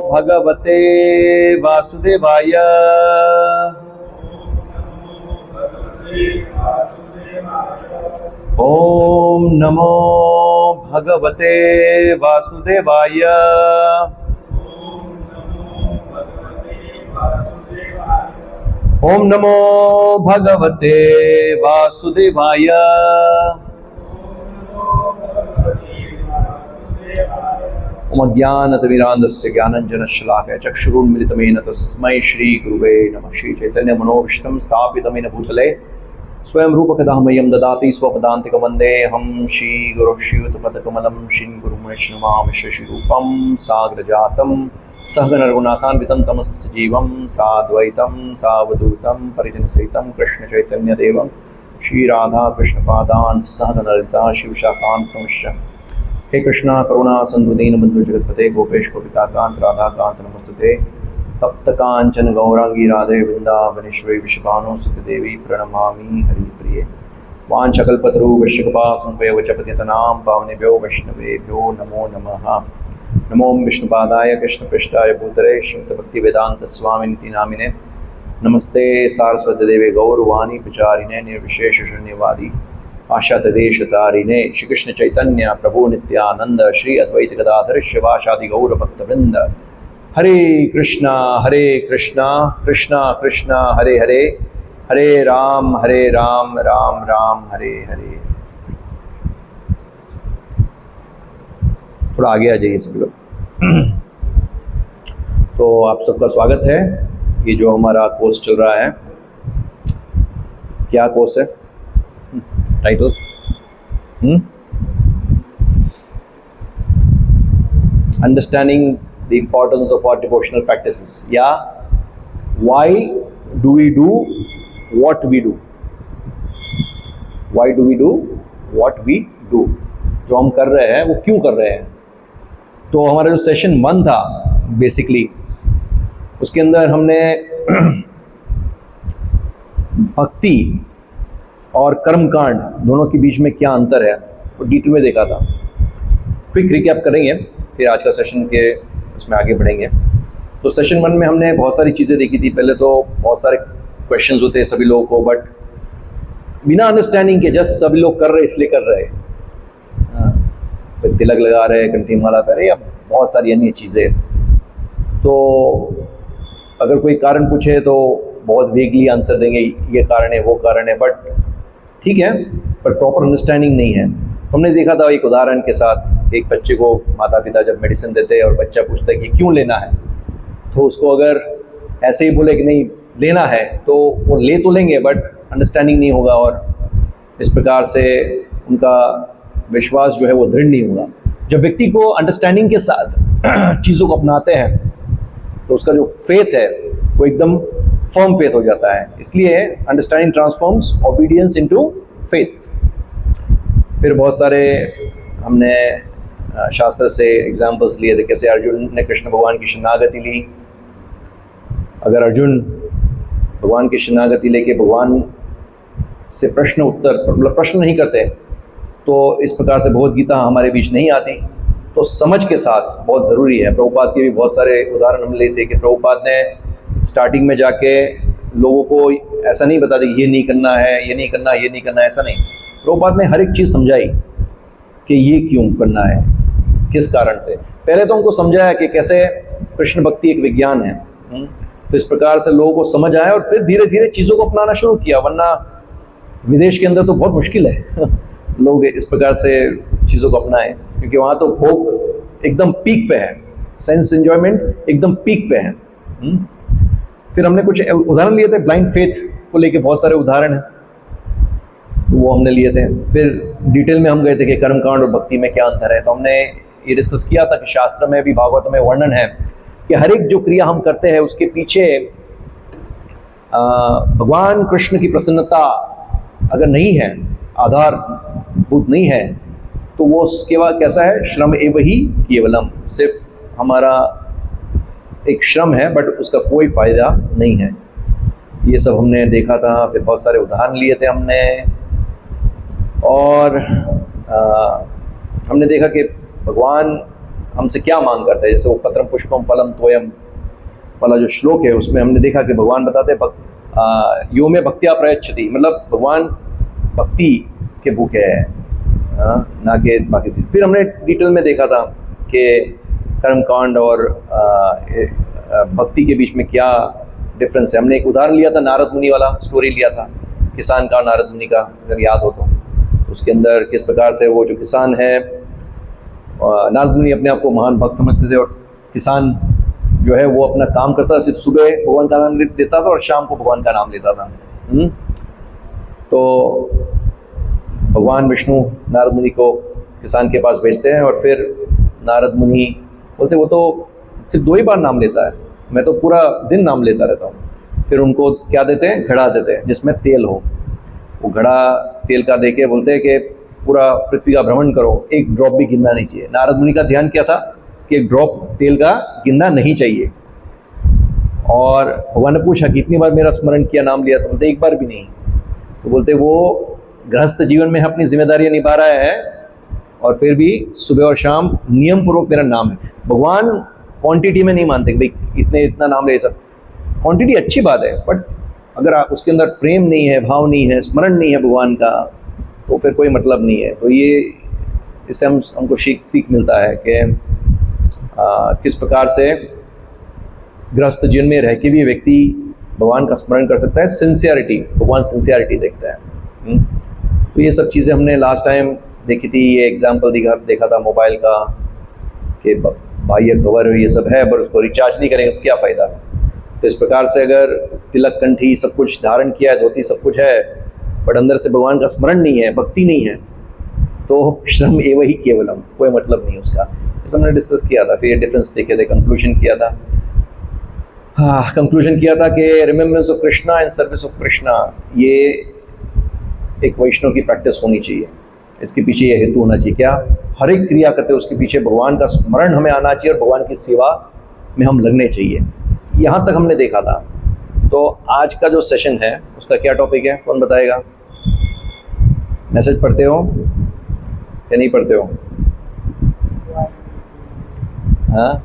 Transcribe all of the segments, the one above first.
भगवते वासुदेवाय। ओम नमो भगवते वासुदेवाय। ओम नमो भगवते वासुदेवाय। ओम अज्ञानतिमिरान्धस्य ज्ञानञ्जनशलाकया चक्षुरुन्मिलितं तस्मै श्रीगुरुवे नमः। श्रीचैतन्यमनोभीष्टं स्थापितं येन भूतले स्वयं रूपकदामह्यं ददाति स्वपदान्तिकवन्देऽहं श्रीगुरुः श्रीयुतपदकमलं श्रीगुरुं वैष्णवां शशिरूपं साग्रजातं सहगणरघुनाथान्वितं तमस्य जीवं साद्वैतं सावधूतं परिजनसहितं कृष्णचैतन्यदेवं श्रीराधाकृष्णपादान् सहगणललिता शिवशाकान्तं। हे कृष्णा करुणा सिंधु दीनबंधु जगत्पते गोपेश गोपिकाकांत राधाकांत नमस्तुते। तप्त कांचन गौरांगी राधे वृंदावनेश्वरी विश्वभानुसुते देवी प्रणमामि हरिप्रिये। वाञ्छकल्पतरुभ्यश्च कृपासिन्धुभ्यश्च पतितनां पावनेभ्यो वैष्णवेभ्यो नमो नमः। नमो विष्णुपादाय कृष्णपृष्ठाय भूतले श्रीमद्भक्तिवेदान्त स्वामिनिति नामिने। नमस्ते सारस्वती देवे गौरवाणी प्रचारिणे निर्विशेष शून्यवादी आशातदेशतारिणे। श्री कृष्ण चैतन्य प्रभु नित्यानंद श्री अद्वैत गदाधर शिवाशादि गौर भक्तवृंद। हरे कृष्णा कृष्णा कृष्णा हरे हरे, हरे राम राम राम हरे हरे। थोड़ा आगे आ जाइए सब लोग। तो आप सबका स्वागत है। ये जो हमारा कोर्स चल रहा है, क्या कोर्स है? Title understanding the importance of our devotional practices, या why do we do what we do. Why do we do what we do, जो हम कर रहे हैं वो क्यों कर रहे हैं। तो हमारा जो सेशन 1 था बेसिकली, उसके अंदर हमने भक्ति और कर्मकांड दोनों के बीच में क्या अंतर है वो डिटेल में देखा था। क्विक रिकैप करेंगे, फिर आज का सेशन के उसमें आगे बढ़ेंगे। तो सेशन 1 में हमने बहुत सारी चीज़ें देखी थी। पहले तो बहुत सारे क्वेश्चंस होते हैं सभी लोगों को, बट बिना अंडरस्टैंडिंग के जस्ट सभी लोग कर रहे इसलिए कर रहे। तिलक लगा रहे, कंठी माला कर रहे, या बहुत सारी अन्य चीज़ें। तो अगर कोई कारण पूछे तो बहुत वेगली आंसर देंगे, ये कारण है वो कारण है, बट ठीक है, पर प्रॉपर अंडरस्टैंडिंग नहीं है। हमने देखा था एक उदाहरण के साथ, एक बच्चे को माता पिता जब मेडिसिन देते हैं और बच्चा पूछता है कि क्यों लेना है, तो उसको अगर ऐसे ही बोले कि नहीं लेना है तो वो ले तो लेंगे, बट अंडरस्टैंडिंग नहीं होगा और इस प्रकार से उनका विश्वास जो है वो दृढ़ नहीं होगा। जब व्यक्ति को अंडरस्टैंडिंग के साथ चीज़ों को अपनाते हैं तो उसका जो फेथ है वो एकदम फर्म फेथ हो जाता है। इसलिए understanding transforms obedience into faith. फिर बहुत सारे हमने शास्त्र से एग्जाम्पल्स लिए थे, कैसे अर्जुन ने कृष्ण भगवान की शरणागति ली। अगर अर्जुन भगवान की शरणागति लेके भगवान से प्रश्न उत्तर मतलब प्रश्न नहीं करते तो इस प्रकार से भगवद गीता हमारे बीच नहीं आती। तो समझ के साथ बहुत ज़रूरी है। प्रभुपाद के भी बहुत सारे उदाहरण हम लेते कि प्रभुपाद ने स्टार्टिंग में जाके लोगों को ऐसा नहीं बता दें ये नहीं करना है, ये नहीं करना, ये नहीं करना, ऐसा नहीं। प्रभुपाद ने हर एक चीज़ समझाई कि ये क्यों करना है, किस कारण से। पहले तो उनको समझाया कि कैसे कृष्ण भक्ति एक विज्ञान है। तो इस प्रकार से लोगों को समझ आया और फिर धीरे धीरे चीज़ों को अपनाना शुरू किया। वरना विदेश के अंदर तो बहुत मुश्किल है लोग इस प्रकार से चीज़ों को अपनाएं, क्योंकि वहाँ तो भोग एकदम पीक पे है, सेंस एंजॉयमेंट एकदम पीक पे है। फिर हमने कुछ उदाहरण लिए थे, ब्लाइंड फेथ को लेके बहुत सारे उदाहरण हैं, तो वो हमने लिए थे। फिर डिटेल में हम गए थे कि कर्मकांड और भक्ति में क्या अंतर है। तो हमने ये डिस्कस किया था कि शास्त्र में भी, भागवत में वर्णन है कि हर एक जो क्रिया हम करते हैं उसके पीछे भगवान कृष्ण की प्रसन्नता अगर नहीं है, आधारभूत नहीं है, तो वो केवल कैसा है, श्रम एव ही केवलम, सिर्फ हमारा एक श्रम है बट उसका कोई फ़ायदा नहीं है। ये सब हमने देखा था। फिर बहुत सारे उदाहरण लिए थे हमने, और हमने देखा कि भगवान हमसे क्या मांग करते हैं। जैसे वो पत्रम पुष्पम फलम तोयम वाला जो श्लोक है, उसमें हमने देखा कि भगवान बताते हैं यो में भक्तिया प्रयच्छति, मतलब भगवान भक्ति के भूखे हैं, ना कि बाकी से। फिर हमने डिटेल में देखा था कि कर्मकांड और भक्ति के बीच में क्या डिफरेंस है। हमने एक उदाहरण लिया था, नारद मुनि वाला स्टोरी लिया था, किसान का, नारद मुनि का, अगर याद हो तो। उसके अंदर किस प्रकार से वो जो किसान है, नारद मुनि अपने आप को महान भक्त समझते थे, और किसान जो है वो अपना काम करता था, सिर्फ सुबह भगवान का नाम लेता था और शाम को भगवान का नाम लेता था। तो भगवान विष्णु नारद मुनि को किसान के पास भेजते हैं, और फिर नारद मुनि बोलते वो तो सिर्फ 2 ही बार नाम लेता है, मैं तो पूरा दिन नाम लेता रहता हूँ। फिर उनको क्या देते हैं, घड़ा देते हैं जिसमें तेल हो। वो घड़ा तेल का दे के बोलते हैं कि पूरा पृथ्वी का भ्रमण करो, एक ड्रॉप भी गिरना नहीं चाहिए। नारद मुनि का ध्यान क्या था कि एक ड्रॉप तेल का गिरना नहीं चाहिए। और भगवान ने पूछा कि इतनी बार मेरा स्मरण किया, नाम लिया, तो बोलते 1 बार भी नहीं। तो बोलते वो गृहस्थ जीवन में अपनी जिम्मेदारियां निभा रहा है, और फिर भी सुबह और शाम नियम पूर्वक मेरा नाम है। भगवान क्वांटिटी में नहीं मानते कि भाई इतना नाम ले। सब क्वांटिटी अच्छी बात है, बट अगर उसके अंदर प्रेम नहीं है, भाव नहीं है, स्मरण नहीं है भगवान का, तो फिर कोई मतलब नहीं है। तो ये इससे हमको सीख मिलता है कि किस प्रकार से गृहस्थ जीवन में रह के भी व्यक्ति भगवान का स्मरण कर सकता है। सिंसियरिटी, भगवान सिंसियरिटी देखता है। तो ये सब चीज़ें हमने लास्ट टाइम देखी थी। ये एग्जाम्पल देखा था मोबाइल का कि बाह्य कवर ये सब है, पर उसको रिचार्ज नहीं करेंगे तो क्या फ़ायदा। तो इस प्रकार से अगर तिलक कंठी सब कुछ धारण किया है, धोती सब कुछ है, बट अंदर से भगवान का स्मरण नहीं है, भक्ति नहीं है, तो श्रम एव ही केवलम, कोई मतलब नहीं उसका। जैसे हमने डिस्कस किया था, फिर ये डिफरेंस देखे थे, कंक्लूजन किया था। कंक्लूजन किया था कि remembrance of Krishna and service of Krishna, ये एक वैष्णव की प्रैक्टिस होनी चाहिए। इसके पीछे ये हेतु होना चाहिए, क्या हर एक क्रिया करते हैं उसके पीछे भगवान का स्मरण हमें आना चाहिए, और भगवान की सेवा में हम लगने चाहिए। यहाँ तक हमने देखा था। तो आज का जो सेशन है उसका क्या टॉपिक है, कौन बताएगा? मैसेज पढ़ते हो या नहीं पढ़ते हो? हाँ,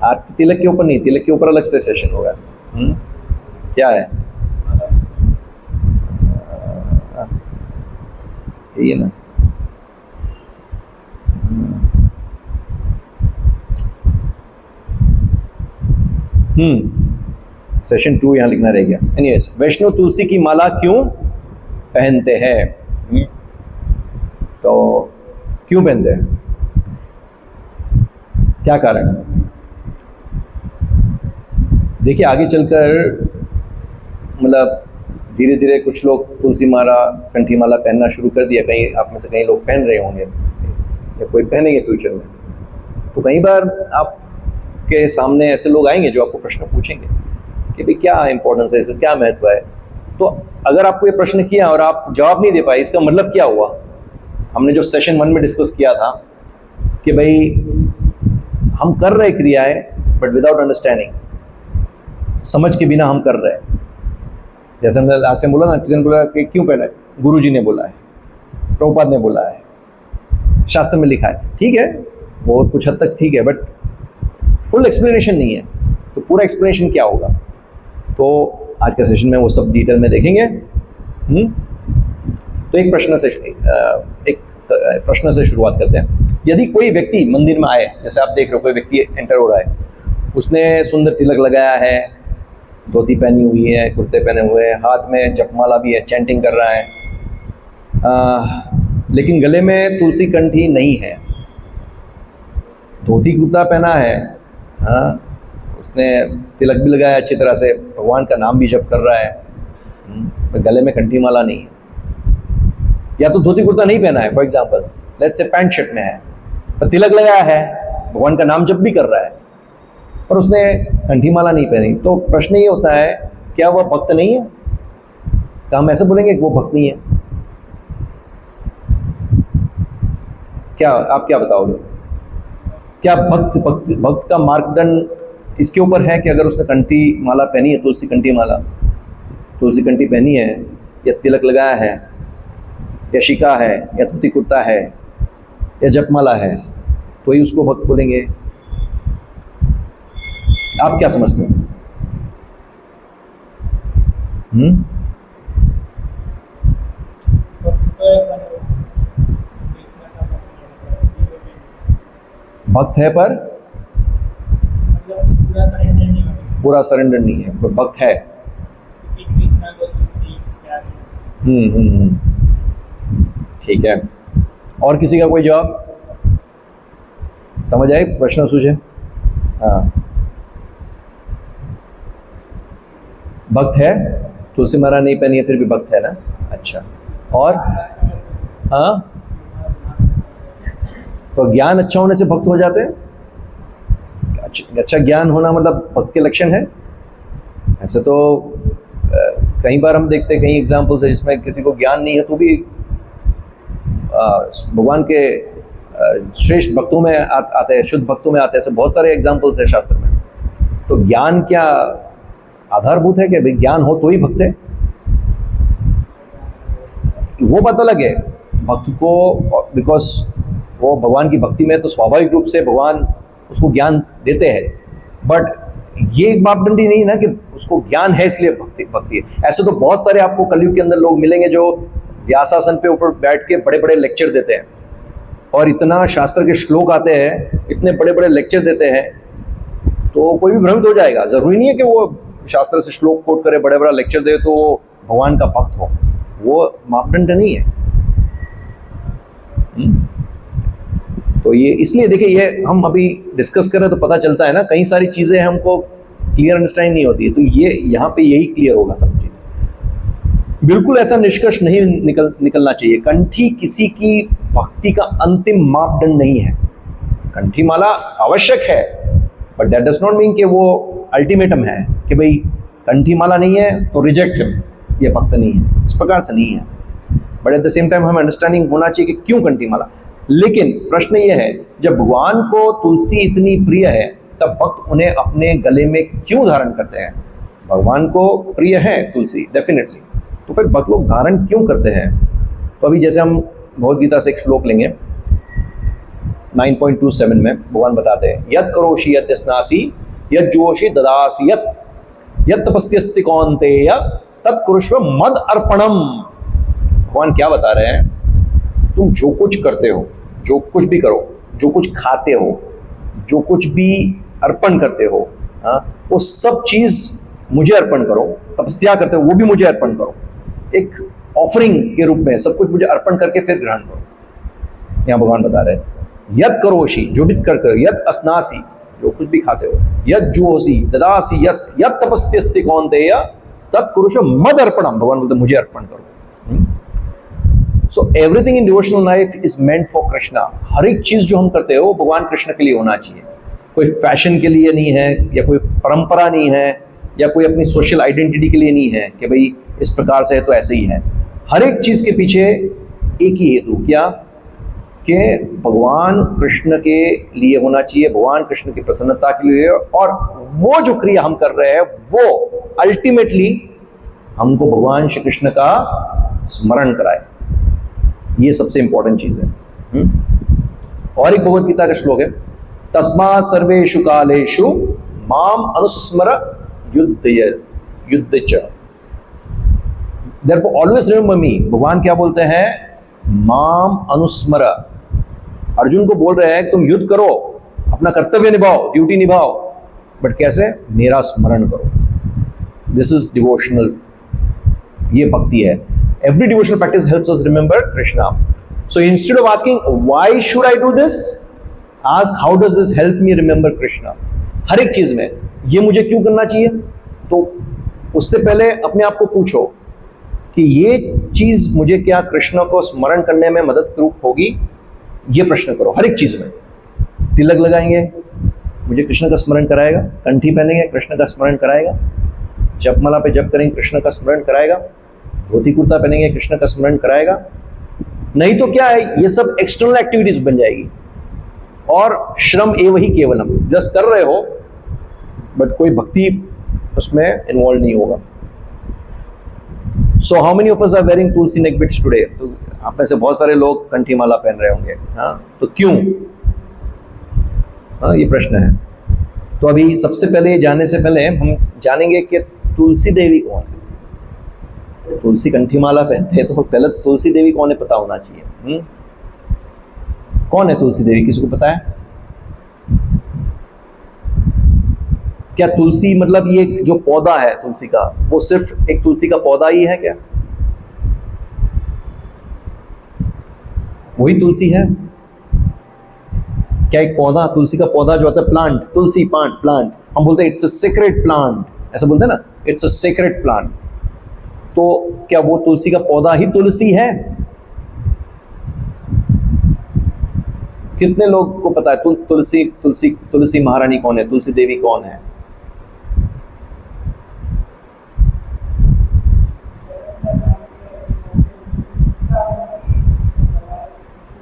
आज तिलक के ऊपर नहीं, तिलक के ऊपर अलग से सेशन होगा। क्या है ये ना, सेशन 2 यहाँ लिखना रह गया। एनीवेज, वैष्णव तुलसी की माला क्यों पहनते हैं? तो क्यों पहनते हैं, क्या कारण? देखिए आगे चलकर मतलब धीरे धीरे कुछ लोग तुलसी माला, कंठी माला पहनना शुरू कर दिया। कहीं आप में से कई लोग पहन रहे होंगे या कोई पहनेंगे फ्यूचर में। तो कई बार आपके सामने ऐसे लोग आएंगे जो आपको प्रश्न पूछेंगे कि भाई क्या इंपॉर्टेंस है, इसका क्या महत्व है। तो अगर आपको ये प्रश्न किया और आप जवाब नहीं दे पाए, इसका मतलब क्या हुआ? हमने जो सेशन 1 में डिस्कस किया था कि भाई हम कर रहे क्रियाएं बट विदाउट अंडरस्टैंडिंग, समझ के बिना हम कर रहे हैं। जैसे हमने लास्ट टाइम बोला ना, किसी ने बोला कि क्यों पहना है, गुरुजी ने बोला है, प्रभुपाद ने बोला है, शास्त्र में लिखा है। ठीक है, बहुत कुछ हद तक ठीक है, बट फुल एक्सप्लेनेशन नहीं है। तो पूरा एक्सप्लेनेशन क्या होगा, तो आज के सेशन में वो सब डिटेल में देखेंगे। तो एक प्रश्न से शुरुआत करते हैं। यदि कोई व्यक्ति मंदिर में आए, जैसे आप देख रहे हो कोई व्यक्ति एंटर हो रहा है, उसने सुंदर तिलक लगाया है, धोती पहनी हुई है, कुर्ते पहने हुए हैं, हाथ में जपमाला भी है, चैंटिंग कर रहा है, लेकिन गले में तुलसी कंठी नहीं है, धोती कुर्ता पहना है, हाँ, उसने तिलक भी लगाया अच्छी तरह से, भगवान का नाम भी जप कर रहा है, गले में कंठी माला नहीं है, या तो धोती कुर्ता नहीं पहना है, for example let's say pant shirt में है, पर तिलक लगाया है, भगवान का नाम जप भी कर रहा है, पर उसने कंठी माला नहीं पहनी। तो प्रश्न ये होता है, क्या वह भक्त नहीं है? क्या हम ऐसे बोलेंगे कि वो भक्त नहीं है? क्या आप क्या बताओगे? क्या भक्त का मार्गदंड इसके ऊपर है कि अगर उसने कंठी माला पहनी है, तुलसी कंठी पहनी है, या तिलक लगाया है, या शिका है, या धोती कुर्ता है, या जपमाला है तो ही उसको भक्त बोलेंगे? आप क्या समझते हो? भक्त है पर पूरा सरेंडर नहीं है, पर भक्त है। ठीक है, और किसी का कोई जवाब? समझ आए प्रश्न सूझे? हाँ, भक्त है, तुलसी माला नहीं पहनी है फिर भी भक्त है ना? अच्छा, और हाँ, तो ज्ञान अच्छा होने से भक्त हो जाते हैं? अच्छा ज्ञान होना मतलब भक्त के लक्षण है? ऐसे तो कई बार हम देखते हैं, कई एग्जाम्पल्स है जिसमें किसी को ज्ञान नहीं है तो भी भगवान के श्रेष्ठ भक्तों में आते हैं, शुद्ध भक्तों में आते हैं। ऐसे बहुत सारे एग्जाम्पल्स है शास्त्र में। तो ज्ञान क्या आधारभूत है कि भाई ज्ञान हो तो ही भक्त है? वो बात अलग है। भक्त को, बिकॉज वो भगवान की भक्ति में तो स्वाभाविक रूप से भगवान उसको ज्ञान देते हैं, बट ये एक मापदंड ही नहीं ना कि उसको ज्ञान है इसलिए भक्ति है। ऐसे तो बहुत सारे आपको कलयुग के अंदर लोग मिलेंगे जो व्यासासन पे ऊपर बैठ के बड़े बड़े लेक्चर देते हैं और इतना शास्त्र के श्लोक आते हैं, इतने बड़े बड़े लेक्चर देते हैं, तो कोई भी भ्रमित हो जाएगा। जरूरी नहीं है कि वो शास्त्र से श्लोक कोट करे, बड़े बड़ा लेक्चर दे तो वो भगवान का भक्त हो। वो मापदंड नहीं है। तो ये इसलिए देखिए, ये हम अभी डिस्कस करें तो पता चलता है ना, कई सारी चीज़ें हमको क्लियर अंडरस्टैंड नहीं होती है। तो ये यहाँ पे यही क्लियर होगा सब चीज़। बिल्कुल ऐसा निष्कर्ष नहीं निकलना चाहिए, कंठी किसी की भक्ति का अंतिम मापदंड नहीं है। कंठी माला आवश्यक है, but that does not mean कि वो अल्टीमेटम है कि भाई कंठी माला नहीं है तो रिजेक्ट हिम, ये भक्त नहीं है। इस प्रकार से नहीं है। But at the same time हमें अंडरस्टैंडिंग होना चाहिए कि क्यों कंठी माला। लेकिन प्रश्न ये है, जब भगवान को तुलसी इतनी प्रिय है तब भक्त उन्हें अपने गले में क्यों धारण करते हैं? भगवान को प्रिय है तुलसी डेफिनेटली, तो फिर भक्त लोग धारण क्यों करते हैं? तो अभी जैसे हम भगवद गीता से एक श्लोक लेंगे 9.27 में भगवान बताते हैं, यत् करोषि यत् स्नासि यत् जोषि ददासि यत् तपस्यसि कौन्तेय तत् कुरुष्व मद अर्पणम। भगवान क्या बता रहे हैं? तुम जो कुछ करते हो, जो कुछ भी करो, जो कुछ खाते हो, जो कुछ भी अर्पण करते हो, हाँ, वो सब चीज मुझे अर्पण करो। तपस्या करते हो वो भी मुझे अर्पण करो, एक ऑफरिंग के रूप में सब कुछ मुझे अर्पण करके फिर ग्रहण करो। यहाँ भगवान बता रहे हैं यत् करोषि, जो भी कर करो, यत् अस्नासि, जो कुछ भी खाते हो, यत् जुहोसि ददासि यत् तपस्यसि कौन्तेय तत् कुरुष्व मद अर्पणम। भगवान बोलते मुझे अर्पण करो। So everything in devotional life is meant for Krishna. हर एक चीज जो हम करते हो भगवान कृष्ण के लिए होना चाहिए। कोई फैशन के लिए नहीं है, या कोई परंपरा नहीं है, या कोई अपनी सोशल आइडेंटिटी के लिए नहीं है कि भाई इस प्रकार से है तो ऐसे ही है। हर एक चीज के पीछे एक ही हेतु, क्या? कि भगवान कृष्ण के लिए होना चाहिए, भगवान कृष्ण की प्रसन्नता के लिए, और वो जो क्रिया हम कर रहे हैं वो अल्टीमेटली हमको भगवान श्री कृष्ण का स्मरण कराए। ये सबसे इंपॉर्टेंट चीज है। और एक भगवद गीता का श्लोक है, तस्मात् सर्वेषु कालेषु माम अनुस्मर युद्ध च। Therefore always remember me। भगवान क्या बोलते हैं? माम अनुस्मर। अर्जुन को बोल रहे हैं तुम युद्ध करो, अपना कर्तव्य निभाओ, ड्यूटी निभाओ, बट कैसे? मेरा स्मरण करो। दिस इज डिवोशनल, ये भक्ति है। Every devotional practice helps us remember Krishna. So instead of asking why should I do this, ask how does this help me remember Krishna। हर एक चीज में ये मुझे क्यों करना चाहिए? तो उससे पहले अपने आप को पूछो कि ये चीज मुझे क्या कृष्ण को स्मरण करने में मदद रूप होगी? ये प्रश्न करो हर एक चीज में। तिलक लगाएंगे, मुझे कृष्ण का स्मरण कराएगा। कंठी पहनेंगे, कृष्ण का स्मरण कराएगा। जपमाला पे जप करेंगे, कृष्ण का स्मरण कराएगा। धोती कुर्ता पहनेंगे, कृष्ण का स्मरण कराएगा। नहीं तो क्या है, ये सब एक्सटर्नल एक्टिविटीज बन जाएगी और श्रम एव ही केवलम, जस्ट कर रहे हो बट कोई भक्ति उसमें इन्वॉल्व नहीं होगा। So how many of us are wearing tulsi neck beads today? तो आप में से बहुत सारे लोग कंठी माला पहन रहे होंगे, हाँ, तो क्यों? हाँ, ये प्रश्न है। तो अभी सबसे पहले जानने से पहले हम जानेंगे कि तुलसी देवी कौन है। तुलसी कंठी माला पहनते हैं तो पहले तुलसी देवी कौन है पता होना चाहिए। कौन है तुलसी देवी, किसी को पता है? क्या तुलसी मतलब ये जो पौधा है तुलसी का, वो सिर्फ एक तुलसी का पौधा ही है क्या? वही तुलसी है क्या? एक पौधा, तुलसी का पौधा जो होता है, प्लांट, तुलसी प्लांट, हम बोलते हैं इट्स अ सीक्रेट प्लांट, ऐसा बोलते हैं ना, इट्स अ सीक्रेट प्लांट। तो क्या वो तुलसी का पौधा ही तुलसी है? कितने लोग को पता है तुलसी महारानी कौन है, तुलसी देवी कौन है?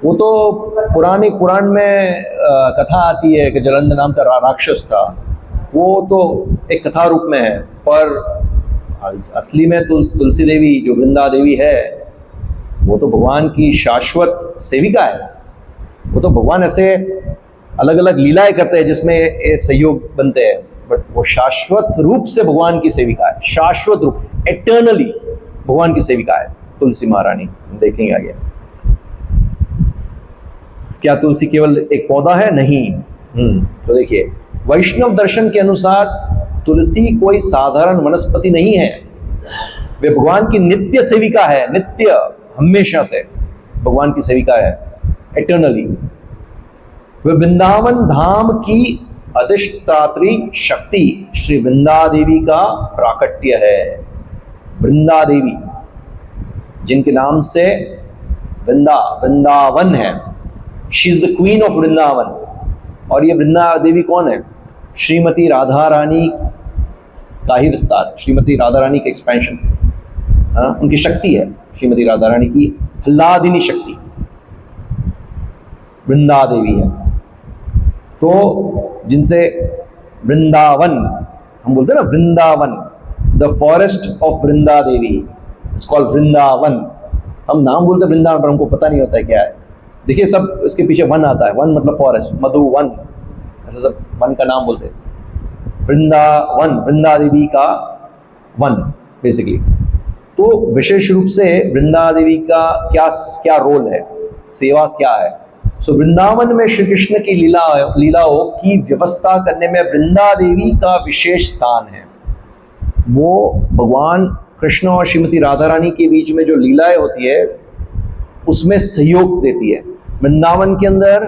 वो तो पुराण में कथा आती है कि जलंधर नाम का राक्षस था, वो तो एक कथा रूप में है, पर असली में तुलसी देवी जो वृंदा देवी है वो तो भगवान की शाश्वत सेविका है। वो तो भगवान ऐसे अलग अलग लीलाएं करते हैं जिसमें सहयोग बनते हैं, बट वो शाश्वत रूप से भगवान की सेविका है, शाश्वत रूप, एटर्नली भगवान की सेविका है तुलसी महारानी। देखेंगे आगे। क्या तुलसी केवल एक पौधा है? नहीं। तो देखिए, वैष्णव दर्शन के अनुसार तुलसी कोई साधारण वनस्पति नहीं है, वे भगवान की नित्य सेविका है, नित्य, हमेशा से भगवान की सेविका है, एटर्नली। वे वृंदावन धाम की अधिष्ठात्री शक्ति श्री वृंदा देवी का प्राकट्य है। वृंदा देवी जिनके नाम से वृंदावन है, she is the queen of Vrindavan. और ये वृंदा देवी कौन है? श्रीमती राधा रानी का ही विस्तार, श्रीमती राधा रानी के एक्सपेंशन, उनकी शक्ति है, श्रीमती राधा रानी की आह्लादिनी शक्ति वृंदा देवी है। तो जिनसे वृंदावन, हम बोलते हैं ना Vrindavan, the forest of Vrinda Devi it's called Vrindavan. हम नाम बोलते हैं वृंदावन, पर हमको पता नहीं होता है क्या है। देखिए, सब इसके पीछे वन आता है, वन मतलब फॉरेस्ट, मधुवन, ऐसा सब वन का नाम बोलते हैं। वृंदावन, वृंदा देवी का वन बेसिकली। तो विशेष रूप से वृंदा देवी का क्या रोल है, सेवा क्या है? सो वृंदावन में श्री कृष्ण की लीलाओं की व्यवस्था करने में वृंदा देवी का विशेष स्थान है। वो भगवान कृष्ण और श्रीमती राधा रानी के बीच में जो लीलाएं होती है उसमें सहयोग देती है। वृंदावन के अंदर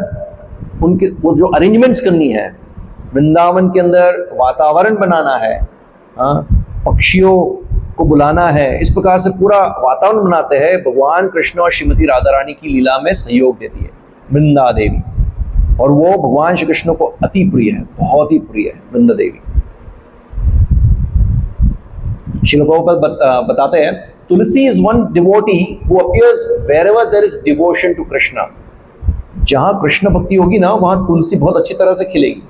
उनके वो जो अरेंजमेंट्स करनी है, वृंदावन के अंदर वातावरण बनाना है, पक्षियों को बुलाना है, इस प्रकार से पूरा वातावरण बनाते हैं, भगवान कृष्ण और श्रीमती राधा रानी की लीला में सहयोग देती है वृंदा देवी। और वो भगवान श्री कृष्ण को अति प्रिय है, बहुत ही प्रिय है वृंदा देवी। श्रील प्रभुपाद बताते हैं, Tulsi is one devotee who appears wherever there is devotion to Krishna. जहां कृष्ण भक्ति होगी ना, वहां तुलसी बहुत अच्छी तरह से खिलेगी।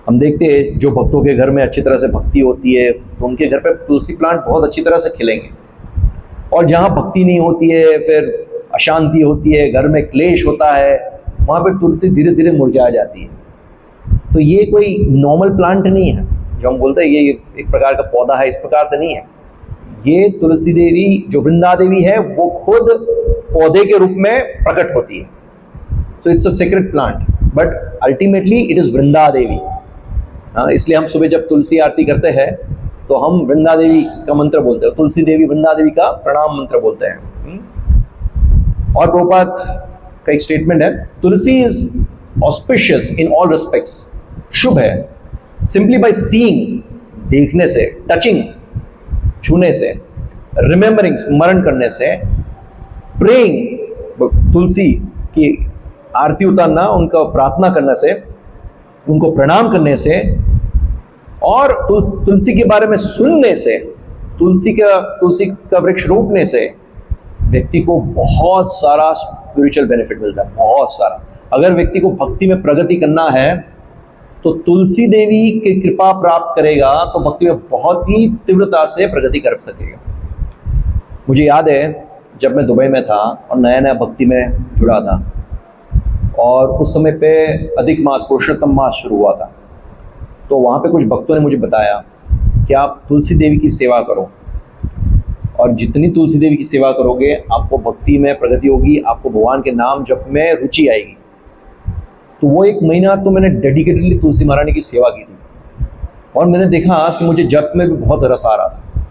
हम देखते हैं जो भक्तों के घर में अच्छी तरह से भक्ति होती है तो उनके घर पे तुलसी प्लांट बहुत अच्छी तरह से खिलेंगे। और जहाँ भक्ति नहीं होती है, फिर अशांति होती है, घर में क्लेश होता है, वहाँ पे तुलसी धीरे धीरे मुरझा जाती है। तो ये कोई नॉर्मल प्लांट नहीं है जो हम बोलते हैं ये एक प्रकार का पौधा है, इस प्रकार से नहीं है। ये तुलसी देवी जो वृंदा देवी है वो खुद पौधे के रूप में प्रकट होती है। So it's a secret plant, but ultimately it is Vrinda Devi. इसलिए हम सुबह जब तुलसी आरती करते हैं तो हम वृंदा देवी का मंत्र बोलते हैं, तुलसी देवी वृंदा देवी का प्रणाम मंत्र बोलते हैं। और प्रभुपाद का एक स्टेटमेंट है, Tulsi is auspicious in all respects, शुभ है सिंपली बाय सीइंग, देखने से, टचिंग, छूने से, रिमेंबरिंग, स्मरण करने से, प्रेइंग, तुलसी की आरती उतारना, उनका प्रार्थना करने से, उनको प्रणाम करने से, और तुलसी के बारे में सुनने से, तुलसी का वृक्ष रोपने से व्यक्ति को बहुत सारा स्पिरिचुअल बेनिफिट मिलता है, बहुत सारा। अगर व्यक्ति को भक्ति में प्रगति करना है तो तुलसी देवी की कृपा प्राप्त करेगा तो भक्ति में बहुत ही तीव्रता से प्रगति कर सकेगा। मुझे याद है जब मैं दुबई में था और नया नया भक्ति में जुड़ा था, और उस समय पे अधिक मास, पुरुषोत्तम मास शुरू हुआ था, तो वहाँ पे कुछ भक्तों ने मुझे बताया कि आप तुलसी देवी की सेवा करो, और जितनी तुलसी देवी की सेवा करोगे आपको भक्ति में प्रगति होगी, आपको भगवान के नाम जप में रुचि आएगी। तो वो 1 महीना तो मैंने डेडिकेटेडली तुलसी महारानी की सेवा की थी, और मैंने देखा कि मुझे जप में भी बहुत रस आ रहा था,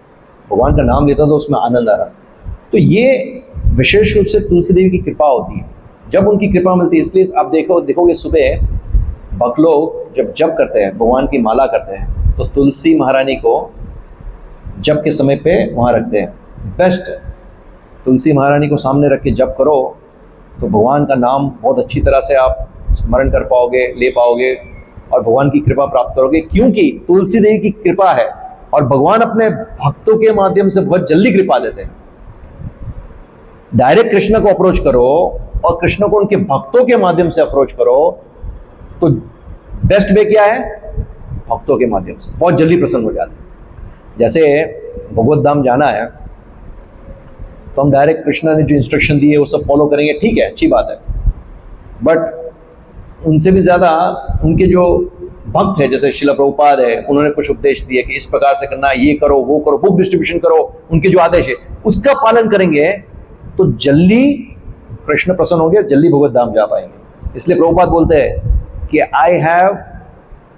भगवान का नाम लेता था, उसमें आनंद आ रहा। तो ये विशेष रूप से तुलसी देवी की कृपा होती है, जब उनकी कृपा मिलती है। इसलिए आप देखोगे सुबह भक्त लोग जब जप करते हैं, भगवान की माला करते हैं, तो तुलसी महारानी को जप के समय पे वहाँ रखते हैं। बेस्ट, तुलसी महारानी को सामने रख के जप करो तो भगवान का नाम बहुत अच्छी तरह से आप स्मरण कर पाओगे, ले पाओगे, और भगवान की कृपा प्राप्त करोगे, क्योंकि तुलसी देवी की कृपा है। और भगवान अपने भक्तों के माध्यम से बहुत जल्दी कृपा देते हैं। डायरेक्ट कृष्ण को अप्रोच करो और कृष्ण को उनके भक्तों के माध्यम से अप्रोच करो, तो बेस्ट वे क्या है? भक्तों के माध्यम से बहुत जल्दी प्रसन्न हो जाते हैं। जैसे भगवत धाम जाना है तो हम डायरेक्ट कृष्णा ने जो इंस्ट्रक्शन दिए वो सब फॉलो करेंगे, ठीक है, अच्छी बात है, बट उनसे भी ज़्यादा उनके जो भक्त है, जैसे श्रील प्रभुपाद है, उन्होंने कुछ उपदेश दिए कि इस प्रकार से करना, ये करो, वो करो, बुक डिस्ट्रीब्यूशन करो, उनके जो आदेश है उसका पालन करेंगे तो जल्दी कृष्ण प्रसन्न होंगे, जल्दी भगवत धाम जा पाएंगे। इसलिए प्रभुपाद बोलते हैं कि आई have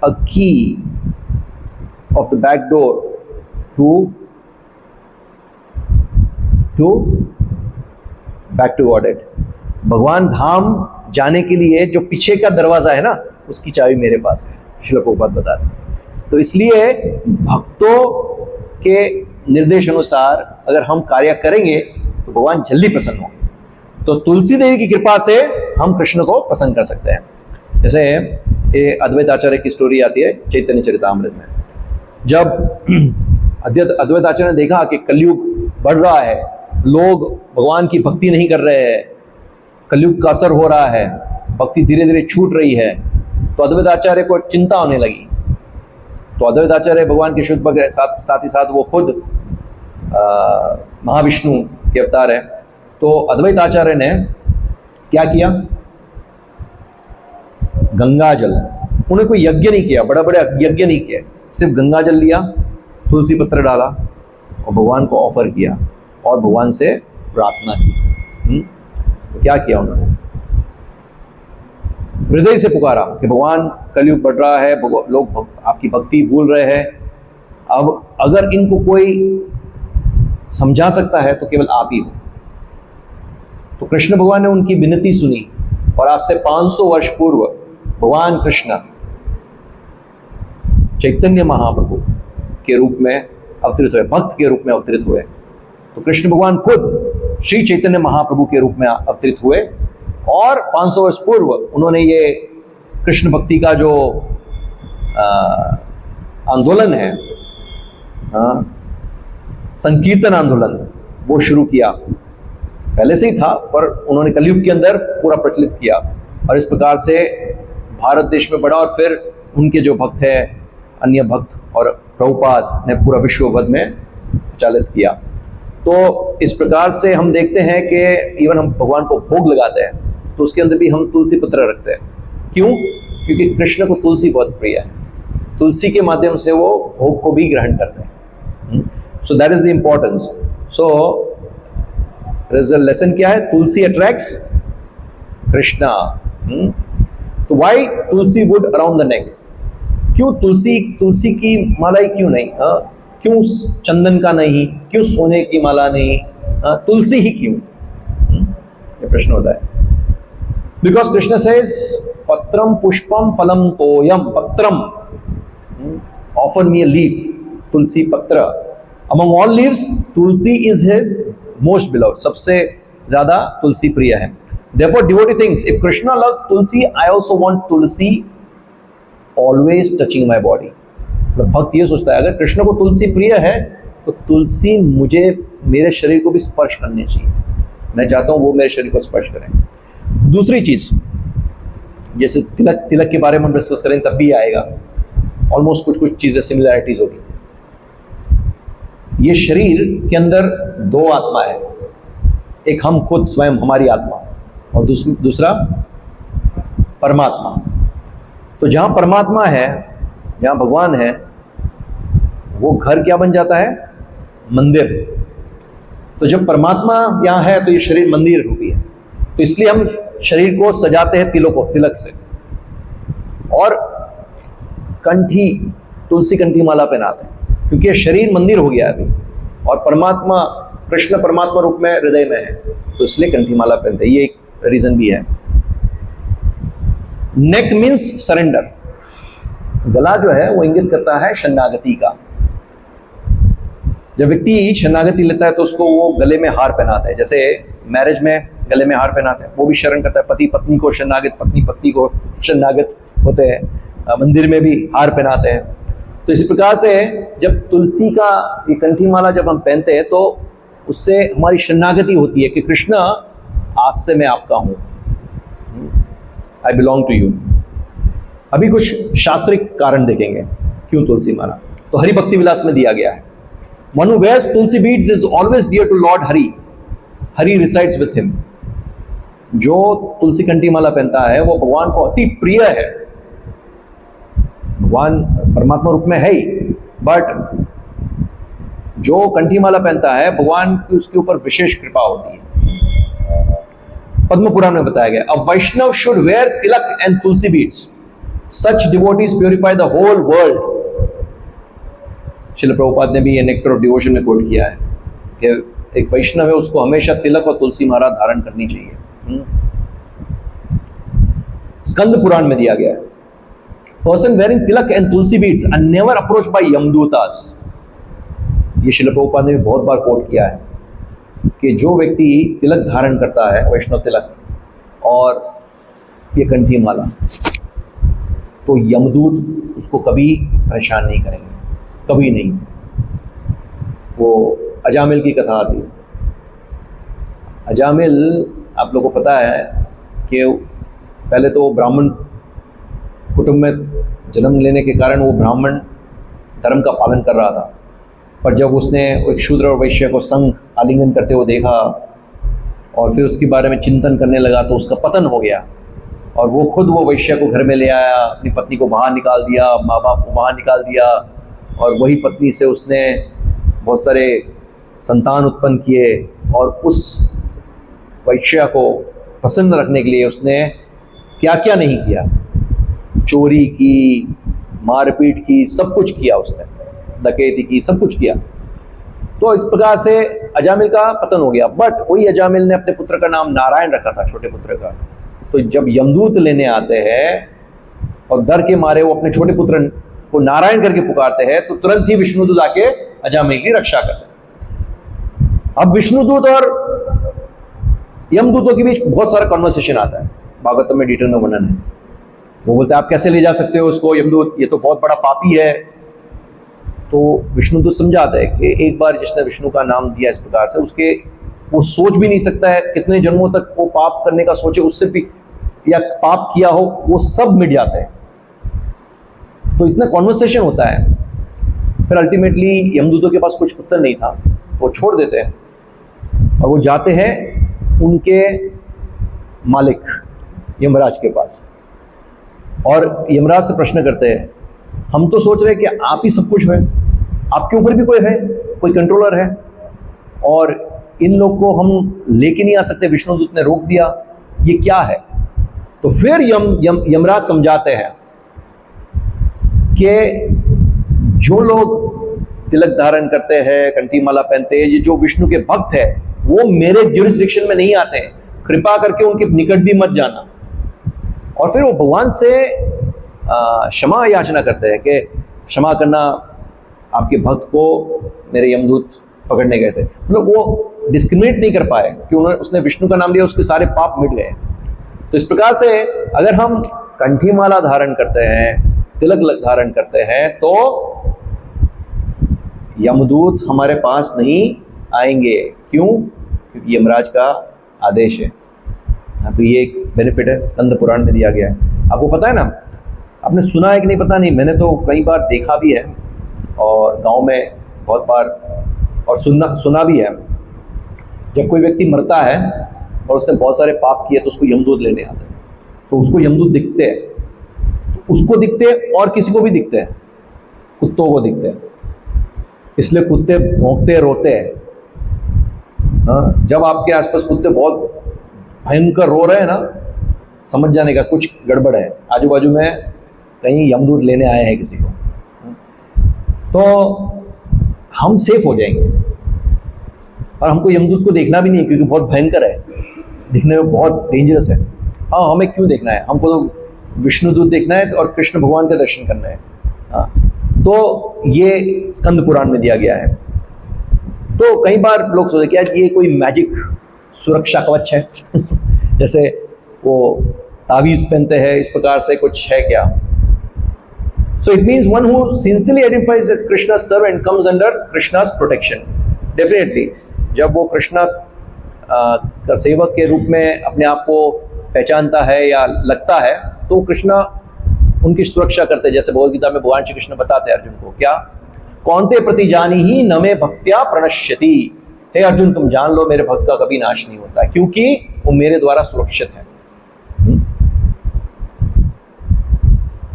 a key of the back door to back to godhead. भगवान धाम जाने के लिए जो पीछे का दरवाजा है ना, उसकी चाबी मेरे पास है, श्रील प्रभुपाद बताते हैं। तो इसलिए भक्तों के निर्देश अनुसार अगर हम कार्य करेंगे तो भगवान जल्दी प्रसन्न होंगे। तो तुलसी देवी की कृपा से हम कृष्ण को प्रसन्न कर सकते हैं। जैसे ये अद्वैत आचार्य की स्टोरी आती है चैतन्य चरितामृत में। जब अद्वैत आचार्य ने देखा कि कलयुग बढ़ रहा है, लोग भगवान की भक्ति नहीं कर रहे हैं, कलयुग का असर हो रहा है, भक्ति धीरे धीरे छूट रही है, तो अद्वैत आचार्य को चिंता होने लगी। तो अद्वैत आचार्य भगवान के शुद्ध भक्त है, साथ ही साथ वो खुद महाविष्णु के अवतार है। तो अद्वैत आचार्य ने क्या किया? गंगा जल, उन्हें कोई यज्ञ नहीं किया, बड़ा बड़ा यज्ञ नहीं किया, सिर्फ गंगा जल लिया, तुलसी पत्र डाला और भगवान को ऑफर किया और भगवान से प्रार्थना की। तो क्या किया उन्होंने? हृदय से पुकारा कि भगवान कलयुग बढ़ रहा है, लोग आपकी भक्ति भूल रहे हैं, अब अगर इनको कोई समझा सकता है तो केवल आप ही हो। तो कृष्ण भगवान ने उनकी विनती सुनी और आज से 500 वर्ष पूर्व भगवान कृष्ण चैतन्य महाप्रभु के रूप में अवतरित हुए, भक्त के रूप में अवतरित हुए। तो कृष्ण भगवान खुद श्री चैतन्य महाप्रभु के रूप में अवतरित हुए और 500 वर्ष पूर्व उन्होंने ये कृष्ण भक्ति का जो आंदोलन है, संकीर्तन आंदोलन, वो शुरू किया। पहले से ही था पर उन्होंने कलयुग के अंदर पूरा प्रचलित किया और इस प्रकार से भारत देश में बढ़ा और फिर उनके जो भक्त हैं, अन्य भक्त और प्रभुपाद ने पूरा विश्व भर में प्रचारित किया। तो इस प्रकार से हम देखते हैं कि इवन हम भगवान को भोग लगाते हैं तो उसके अंदर भी हम तुलसी पत्र रखते हैं। क्यों? क्योंकि कृष्ण को तुलसी बहुत प्रिय है, तुलसी के माध्यम से वो भोग को भी ग्रहण करते हैं। So that is the importance. So lesson क्या है? तुलसी अट्रैक्ट्स कृष्णा। तो why Tulsi would around the neck? क्यों तुलसी की माला ही क्यों नहीं? क्यों चंदन का नहीं? क्यों सोने की माला नहीं? तुलसी ही क्यों? ये प्रश्न होता है। बिकॉज कृष्ण सेज पत्रम पुष्पम फलम तोयम। पत्रम, ऑफर मी अ लीफ, तुलसी पत्र। Among all leaves Tulsi is his most beloved, सबसे ज्यादा तुलसी प्रिय है। Therefore devotee thinks, if Krishna loves Tulsi, I also want Tulsi always touching my body. मतलब भक्त ये सोचता है अगर कृष्ण को तुलसी प्रिय है तो तुलसी मुझे, मेरे शरीर को भी स्पर्श करनी चाहिए, मैं चाहता हूँ वो मेरे शरीर को स्पर्श करें। दूसरी चीज, जैसे तिलक के बारे में हम डिस्कस करें तब भी आएगा, ऑलमोस्ट कुछ चीजें सिमिलैरिटीज होगी। ये शरीर के अंदर दो आत्मा है, एक हम खुद स्वयं, हमारी आत्मा, और दूसरा परमात्मा। तो जहाँ परमात्मा है, जहाँ भगवान है, वो घर क्या बन जाता है? मंदिर। तो जब परमात्मा यहाँ है तो ये शरीर मंदिर रूपी है। तो इसलिए हम शरीर को सजाते हैं तिलक से, और कंठी, तुलसी कंठी माला पहनाते हैं, क्योंकि ये शरीर मंदिर हो गया अभी, और परमात्मा, कृष्ण परमात्मा रूप में हृदय में है, तो इसलिए कंठी माला पहनते हैं। ये एक रीजन भी है। नेक मीन्स सरेंडर। गला जो है वो इंगित करता है शरणागति का। जब व्यक्ति शरणागति लेता है तो उसको वो गले में हार पहनाता है। जैसे मैरिज में गले में हार पहनाते हैं, वो भी शरण करता है। पति पत्नी को शरणागत, पत्नी पत्नी को शरणागत होते हैं। मंदिर में भी हार पहनाते हैं। तो इसी प्रकार से जब तुलसी का ये कंठी माला जब हम पहनते हैं तो उससे हमारी शरणागति होती है कि कृष्ण, आज से मैं आपका हूँ, आई बिलोंग टू यू। अभी कुछ शास्त्रिक कारण देखेंगे क्यों तुलसी माला। तो हरि भक्ति विलास में दिया गया है, One who wears tulsi beads is always dear to Lord Hari. Hari resides with him. जो तुलसी कंठी माला पहनता है वो भगवान को अति प्रिय है। भगवान परमात्मा रूप में है ही, बट जो कंठी माला पहनता है भगवान की उसके ऊपर विशेष कृपा होती है। पद्म पुराण में बताया गया, a Vaishnava should wear tilak and Tulsi beads, such devotees purify the whole world. Srila Prabhupada ने भी ये नेक्टर ऑफ डिवोशन में कोट किया है कि एक वैष्णव है उसको हमेशा तिलक और तुलसी माला धारण करनी चाहिए। स्कंद पुराण में दिया गया है, person wearing tilak and Tulsi beads are never approach by Yamadutas. ये श्रील प्रभुपाद ने भी बहुत बार कोट किया है कि जो व्यक्ति तिलक धारण करता है, वैष्णव तिलक और ये कंठी माला, तो यमदूत उसको कभी परेशान नहीं करेंगे, कभी नहीं। वो अजामिल की कथा आती है। अजामिल, आप लोगों को पता है कि पहले तो वो ब्राह्मण कुटुंब में जन्म लेने के कारण वो ब्राह्मण धर्म का पालन कर रहा था, पर जब उसने एक शूद्र और वैश्य को संग आलिंगन करते हुए देखा और फिर उसके बारे में चिंतन करने लगा तो उसका पतन हो गया, और वो खुद वो वैश्य को घर में ले आया, अपनी पत्नी को बाहर निकाल दिया, माँ बाप को बाहर निकाल दिया, और वही पत्नी से उसने बहुत सारे संतान उत्पन्न किए। और उस वैश्या को प्रसन्न रखने के लिए उसने क्या क्या नहीं किया, चोरी की, मारपीट की, सब कुछ किया उसने, डकैती की, सब कुछ किया। तो इस प्रकार से अजामिल का पतन हो गया। बट वही अजामिल ने अपने पुत्र का नाम नारायण रखा था, छोटे पुत्र का। तो जब यमदूत लेने आते हैं और डर के मारे वो अपने छोटे पुत्र को नारायण करके पुकारते हैं, तो तुरंत ही विष्णुदूत आके अजामिल की रक्षा करते हैं। अब विष्णुदूत और यमदूतों के बीच बहुत सारा कॉन्वर्सेशन आता है, भागवत में डिटेल में वर्णन है। वो बोलते हैं आप कैसे ले जा सकते हो उसको यमदूत, ये तो बहुत बड़ा पापी है। तो विष्णुदूत समझाते हैं कि एक बार जिसने विष्णु का नाम दिया इस प्रकार से, उसके वो सोच भी नहीं सकता है कितने जन्मों तक वो पाप करने का सोचे, उससे भी या पाप किया हो, वो सब मिट जाते हैं। तो इतना कॉन्वर्सेशन होता है। फिर अल्टीमेटली यमदूतों के पास कुछ उत्तर नहीं था, वो छोड़ देते हैं और वो जाते हैं उनके मालिक यमराज के पास, और यमराज से प्रश्न करते हैं, हम तो सोच रहे हैं कि आप ही सब कुछ है, आपके ऊपर भी कोई है, कोई कंट्रोलर है, और इन लोग को हम लेके नहीं आ सकते, विष्णुदूत ने रोक दिया, ये क्या है। तो फिर यमराज समझाते हैं कि जो लोग तिलक धारण करते हैं, कंठी माला पहनते हैं, ये जो विष्णु के भक्त है, वो मेरे ज्यूरिसडिक्शन में नहीं आते, कृपा करके उनके निकट भी मत जाना। और फिर वो भगवान से क्षमा याचना करते हैं कि क्षमा करना, आपके भक्त को मेरे यमदूत पकड़ने गए थे। मतलब वो डिस्क्रिमिनेट नहीं कर पाए कि उसने विष्णु का नाम लिया, उसके सारे पाप मिट गए। तो इस प्रकार से अगर हम कंठी माला धारण करते हैं, तिलक धारण करते हैं, तो यमदूत हमारे पास नहीं आएंगे। क्यों? क्योंकि यमराज का आदेश है। तो ये एक बेनिफिट है, स्कंद पुराण में दिया गया है। आपको पता है ना, आपने सुना है कि नहीं पता नहीं, मैंने तो कई बार देखा भी है और गांव में बहुत बार और सुना भी है जब कोई व्यक्ति मरता है और उसने बहुत सारे पाप किए तो उसको यमदूत लेने आते हैं, तो उसको यमदूत दिखते हैं, तो उसको दिखते हैं और किसी को भी दिखते हैं, कुत्तों को दिखते हैं, इसलिए कुत्ते भौंकते रोते हैं। हाँ, जब आपके आसपास कुत्ते बहुत भयंकर रो रहे हैं ना, समझ जाने का कुछ गड़बड़ है, आजू बाजू में कहीं यमदूत लेने आए हैं किसी को, तो हम सेफ हो जाएंगे। और हमको यमदूत को देखना भी नहीं, क्योंकि बहुत भयंकर है, दिखने में बहुत डेंजरस है। हाँ, हमें क्यों देखना है, हमको तो विष्णुदूत देखना है और कृष्ण भगवान का दर्शन करना है। हाँ, तो ये स्कंद पुराण में दिया गया है। तो कई बार लोग सोचते कि यार ये कोई मैजिक सुरक्षा कवच है जैसे वो तावीज पहनते हैं, इस प्रकार से कुछ है क्या? So it means one who sincerely identifies as Krishna's servant comes under Krishna's protection. Definitely, जब वो कृष्णा का सेवक के रूप में अपने आप को पहचानता है या लगता है, तो कृष्णा उनकी सुरक्षा करते हैं। जैसे भगवद गीता में भगवान श्री कृष्ण बताते हैं अर्जुन को, क्या? कौनते प्रति जानी ही न मे भक्त्या प्रणश्यति। हे अर्जुन, तुम जान लो मेरे भक्त का कभी नाश नहीं होता, क्योंकि वो मेरे द्वारा सुरक्षित है।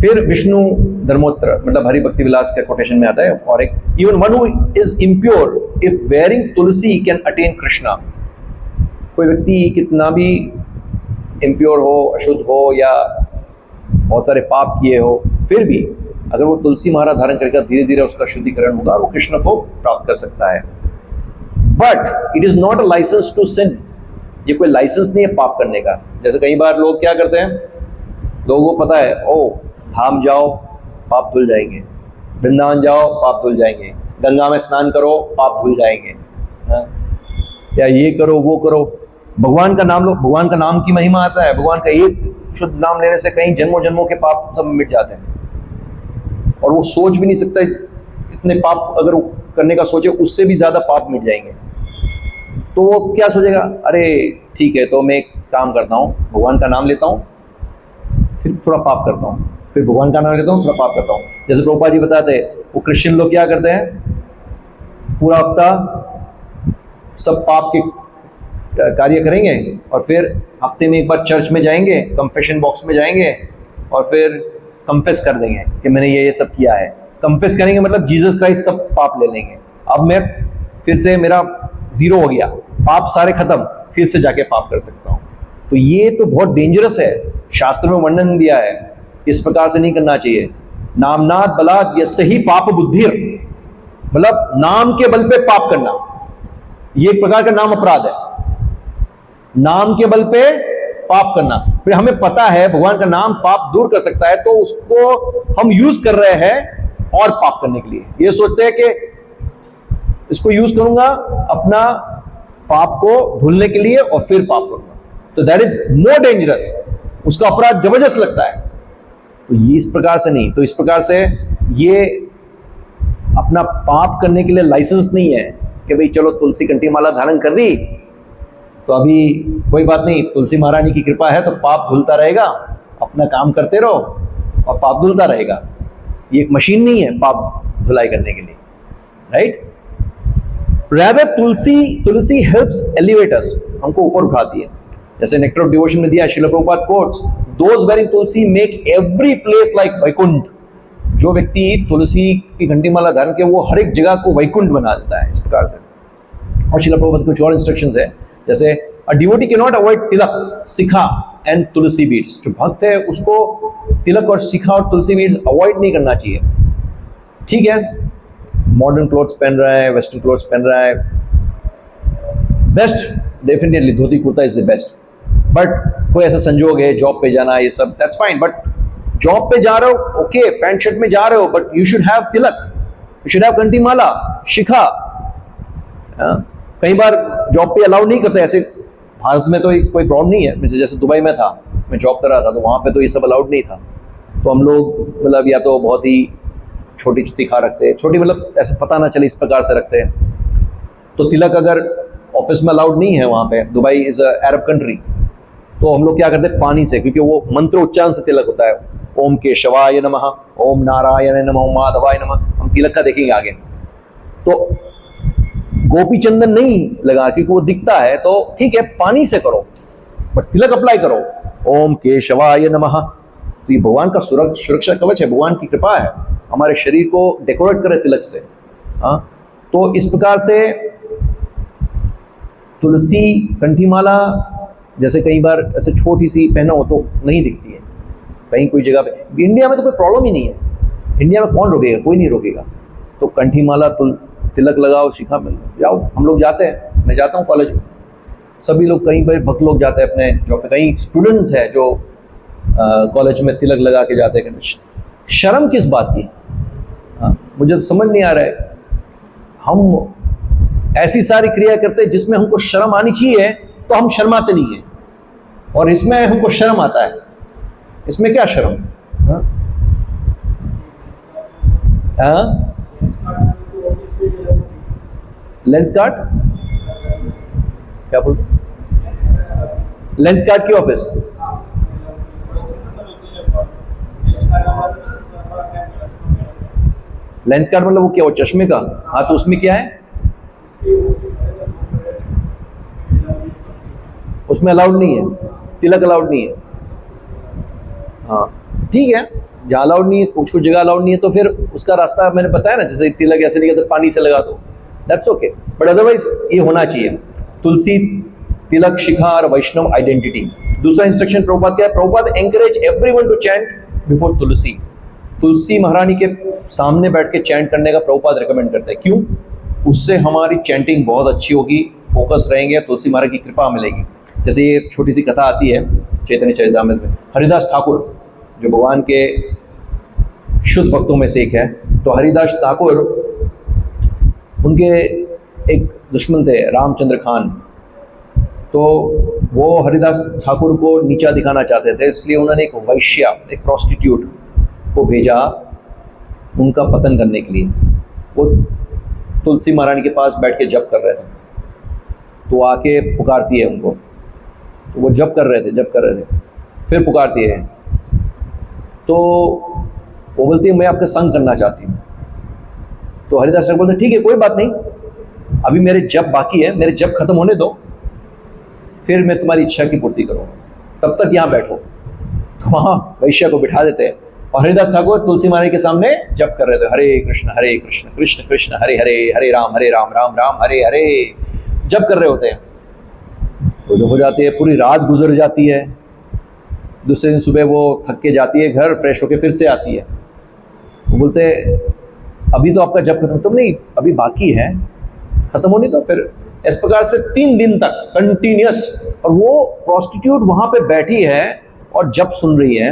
फिर विष्णु धर्मोत्तर मतलब हरि भक्ति विलास के कोटेशन में आता है, और एक even one who is impure if wearing Tulsi can attain Krishna. कोई व्यक्ति कितना भी इम्प्योर हो, अशुद्ध हो या बहुत सारे पाप किए हो, फिर भी अगर वो तुलसी माला धारण करके धीरे धीरे उसका शुद्धिकरण होगा, वो कृष्ण को प्राप्त कर सकता है। But it is not a licence to sin. ये कोई लाइसेंस नहीं है पाप करने का। जैसे कई बार लोग क्या करते हैं, लोगों को पता है, ओ धाम जाओ पाप धुल जाएंगे, वृंदावन जाओ पाप धुल जाएंगे, गंगा में स्नान करो पाप धुल जाएंगे, या ये करो वो करो, भगवान का नाम लो, भगवान का नाम की महिमा आता है, भगवान का एक शुद्ध नाम लेने से कई जन्मों जन्मों के पाप सब मिट जाते हैं। और वो सोच भी नहीं सकता इतने पाप अगर वो करने का सोचे उससे भी ज्यादा पाप मिट जाएंगे। तो वो क्या सोचेगा, अरे ठीक है तो मैं एक काम करता हूँ, भगवान का नाम लेता हूँ, फिर थोड़ा पाप करता हूँ, फिर भगवान का नाम लेता हूँ, थोड़ा पाप करता हूँ। जैसे प्रभुपाद जी बताते हैं, वो क्रिश्चियन लोग क्या करते हैं, पूरा हफ्ता सब पाप के कार्य करेंगे और फिर हफ्ते में एक बार चर्च में जाएंगे, कंफेशन बॉक्स में जाएंगे और फिर कंफेस कर देंगे कि मैंने ये सब किया है। कंफेस करेंगे मतलब जीसस क्राइस्ट सब पाप ले लेंगे, अब मैं फिर से मेरा जीरो हो गया, पाप सारे खत्म, फिर से जाके पाप कर सकता हूँ। तो ये तो बहुत डेंजरस है, शास्त्र में वर्णन दिया है, इस प्रकार से नहीं करना चाहिए। नामनाथ बलात् यस्य ही पाप बुद्धिर, मतलब नाम के बल पे पाप करना, ये एक प्रकार का नाम अपराध है, नाम के बल पे पाप करना। फिर हमें पता है भगवान का नाम पाप दूर कर सकता है, तो उसको हम यूज कर रहे हैं और पाप करने के लिए। ये सोचते हैं कि इसको यूज करूंगा अपना पाप को धुलने के लिए और फिर पाप करूंगा, तो दैट इज मोर डेंजरस, उसका अपराध जबरदस्त लगता है। तो ये इस प्रकार से नहीं, तो इस प्रकार से ये अपना पाप करने के लिए लाइसेंस नहीं है कि भाई चलो तुलसी कंठी माला धारण कर दी तो अभी कोई बात नहीं, तुलसी महारानी की कृपा है तो पाप धुलता रहेगा, अपना काम करते रहो और पाप धुलता रहेगा। ये एक मशीन नहीं है पाप धुलाई करने के लिए, राइट? Rather तुलसी हेल्प्स एलिवेट अस, हमको ऊपर उठाती है। जैसे नेक्टर ऑफ डिवोशन में दिया Srila Prabhupada quotes, those wearing tulsi make every place like Vaikuntha. जो व्यक्ति तुलसी की घंटी माला धारण के, वो हर एक जगह को वैकुंठ बना देता है, इस प्रकार से। और श्रील प्रभुपाद कुछ और इंस्ट्रक्शंस है, जैसे a devotee can not avoid Tilak, Shikha and Tulsi beads. जो भक्त है उसको तिलक और शिखा और तुलसी बीड्स अवॉइड नहीं करना चाहिए। ठीक है, मॉडर्न क्लोथ्स पहन रहा है, वेस्टर्न क्लोथ्स पहन रहा है, best definitely dhoti kurta is the best. But कोई ऐसा संजोग है जॉब पे जाना, ये सब दैट्स फाइन, बट जॉब पे जा रहे हो ओके, पैंट शर्ट में जा रहे हो, but you should have Tilak, you should have कंठी माला, शिखा। कई बार जॉब पे अलाउ नहीं करते, ऐसे भारत में तो कोई प्रॉब्लम नहीं है। जैसे दुबई में था, मैं जॉब कर रहा था, तो वहाँ पे तो ये सब अलाउड नहीं था। तो हम लोग मतलब या तो बहुत ही छोटी शिखा रखते हैं, छोटी मतलब ऐसे पता ना चले इस प्रकार से रखते हैं। तो तिलक अगर ऑफिस में अलाउड नहीं है वहाँ पे, Dubai is a Arab country, तो हम लोग क्या करते हैं पानी से, क्योंकि वो मंत्र उच्चारण से तिलक होता है, ओम केशवाय नमः, ओम नारायण नमः, ओम माधवाय नमः। हम तिलक का देखेंगे आगे। तो गोपी चंदन नहीं लगा क्योंकि वो दिखता है, तो ठीक है पानी से करो, बट तिलक अप्लाई करो, ओम केशवाय नमः। तो ये भगवान का सुरक्षा कवच है, भगवान की कृपा है, हमारे शरीर को डेकोरेट करे तिलक से। हाँ, तो इस प्रकार से तुलसी कंठीमाला जैसे कई बार ऐसे छोटी सी पहना हो तो नहीं दिखती है, कहीं कोई जगह पे। इंडिया में तो कोई प्रॉब्लम ही नहीं है, इंडिया में कौन रोकेगा, कोई नहीं रोकेगा। तो कंठीमाला तिलक लगाओ, शिखा में जाओ। हम लोग जाते हैं, मैं जाता हूँ कॉलेज में, सभी लोग, कहीं पर भक्त लोग जाते हैं अपने जॉब पे, कहीं स्टूडेंट्स हैं जो कॉलेज में तिलक लगा के जाते हैं। शर्म किस बात की? मुझे तो समझ नहीं आ रहा है। हम ऐसी सारी क्रिया करते हैं जिसमें हमको शर्म आनी चाहिए, तो हम शर्माते नहीं हैं, और इसमें हमको शर्म आता है। इसमें क्या शर्म? लेंस कार्ड क्या बोलते? लेंस कार्ड की ऑफिस? लेंस कार्ड मतलब वो क्या, वो चश्मे का? हाँ, तो उसमें क्या है? उसमें अलाउड नहीं है, तिलक अलाउड नहीं है। हाँ ठीक है, जहाँ अलाउड नहीं है, कुछ कुछ जगह अलाउड नहीं है, तो फिर उसका रास्ता मैंने बताया ना, जैसे तिलक ऐसे नहीं करते, पानी से लगा दो, दैट्स ओके, बट अदरवाइज ये होना चाहिए। तुलसी, तिलक, शिखा और वैष्णव आइडेंटिटी। दूसरा इंस्ट्रक्शन प्रभुपाद क्या है? Prabhupada encourage everyone to chant before Tulsi. Tulsi Maharani के सामने बैठ के चैंट करने का प्रभुपाद रिकमेंड करते हैं। क्यों? उससे हमारी चैंटिंग बहुत अच्छी होगी, फोकस रहेंगे, तुलसी महाराज की कृपा मिलेगी। जैसे ये छोटी सी कथा आती है चैतन्य चरितामृत में, हरिदास ठाकुर जो भगवान के शुद्ध भक्तों में से एक है, तो हरिदास ठाकुर, उनके एक दुश्मन थे रामचंद्र खान, तो वो हरिदास ठाकुर को नीचा दिखाना चाहते थे, इसलिए उन्होंने एक वैश्या, एक प्रोस्टिट्यूट को भेजा उनका पतन करने के लिए। वो तुलसी महारानी के पास बैठ के जप कर रहे थे, तो आके पुकारती है उनको, तो वो जप कर रहे थे, फिर पुकारती है, तो वो बोलती है मैं आपका संग करना चाहती हूँ। तो हरिदास ठाकुर बोलते ठीक है, कोई बात नहीं, अभी मेरे जप बाकी है, मेरे जप खत्म होने दो, फिर मैं तुम्हारी इच्छा की पूर्ति करूँगा, तब तक यहाँ बैठो। तो वहाँ वैश्या को बिठा देते हैं, और हरिदास ठाकुर तुलसी महारानी के सामने जप कर रहे थे, हरे कृष्ण कृष्ण कृष्ण हरे हरे, हरे राम राम राम हरे हरे, जप कर रहे होते हैं। तो हो जाती है, पूरी रात गुजर जाती है, दूसरे दिन सुबह वो थक के जाती है घर, फ्रेश होके फिर से आती है। वो बोलते अभी तो आपका जप खत्म, तुम नहीं अभी बाकी है, खत्म होनी तो फिर। इस प्रकार से 3 दिन तक कंटिन्यूस, और वो प्रोस्टिट्यूट वहां पे बैठी है और जप सुन रही है,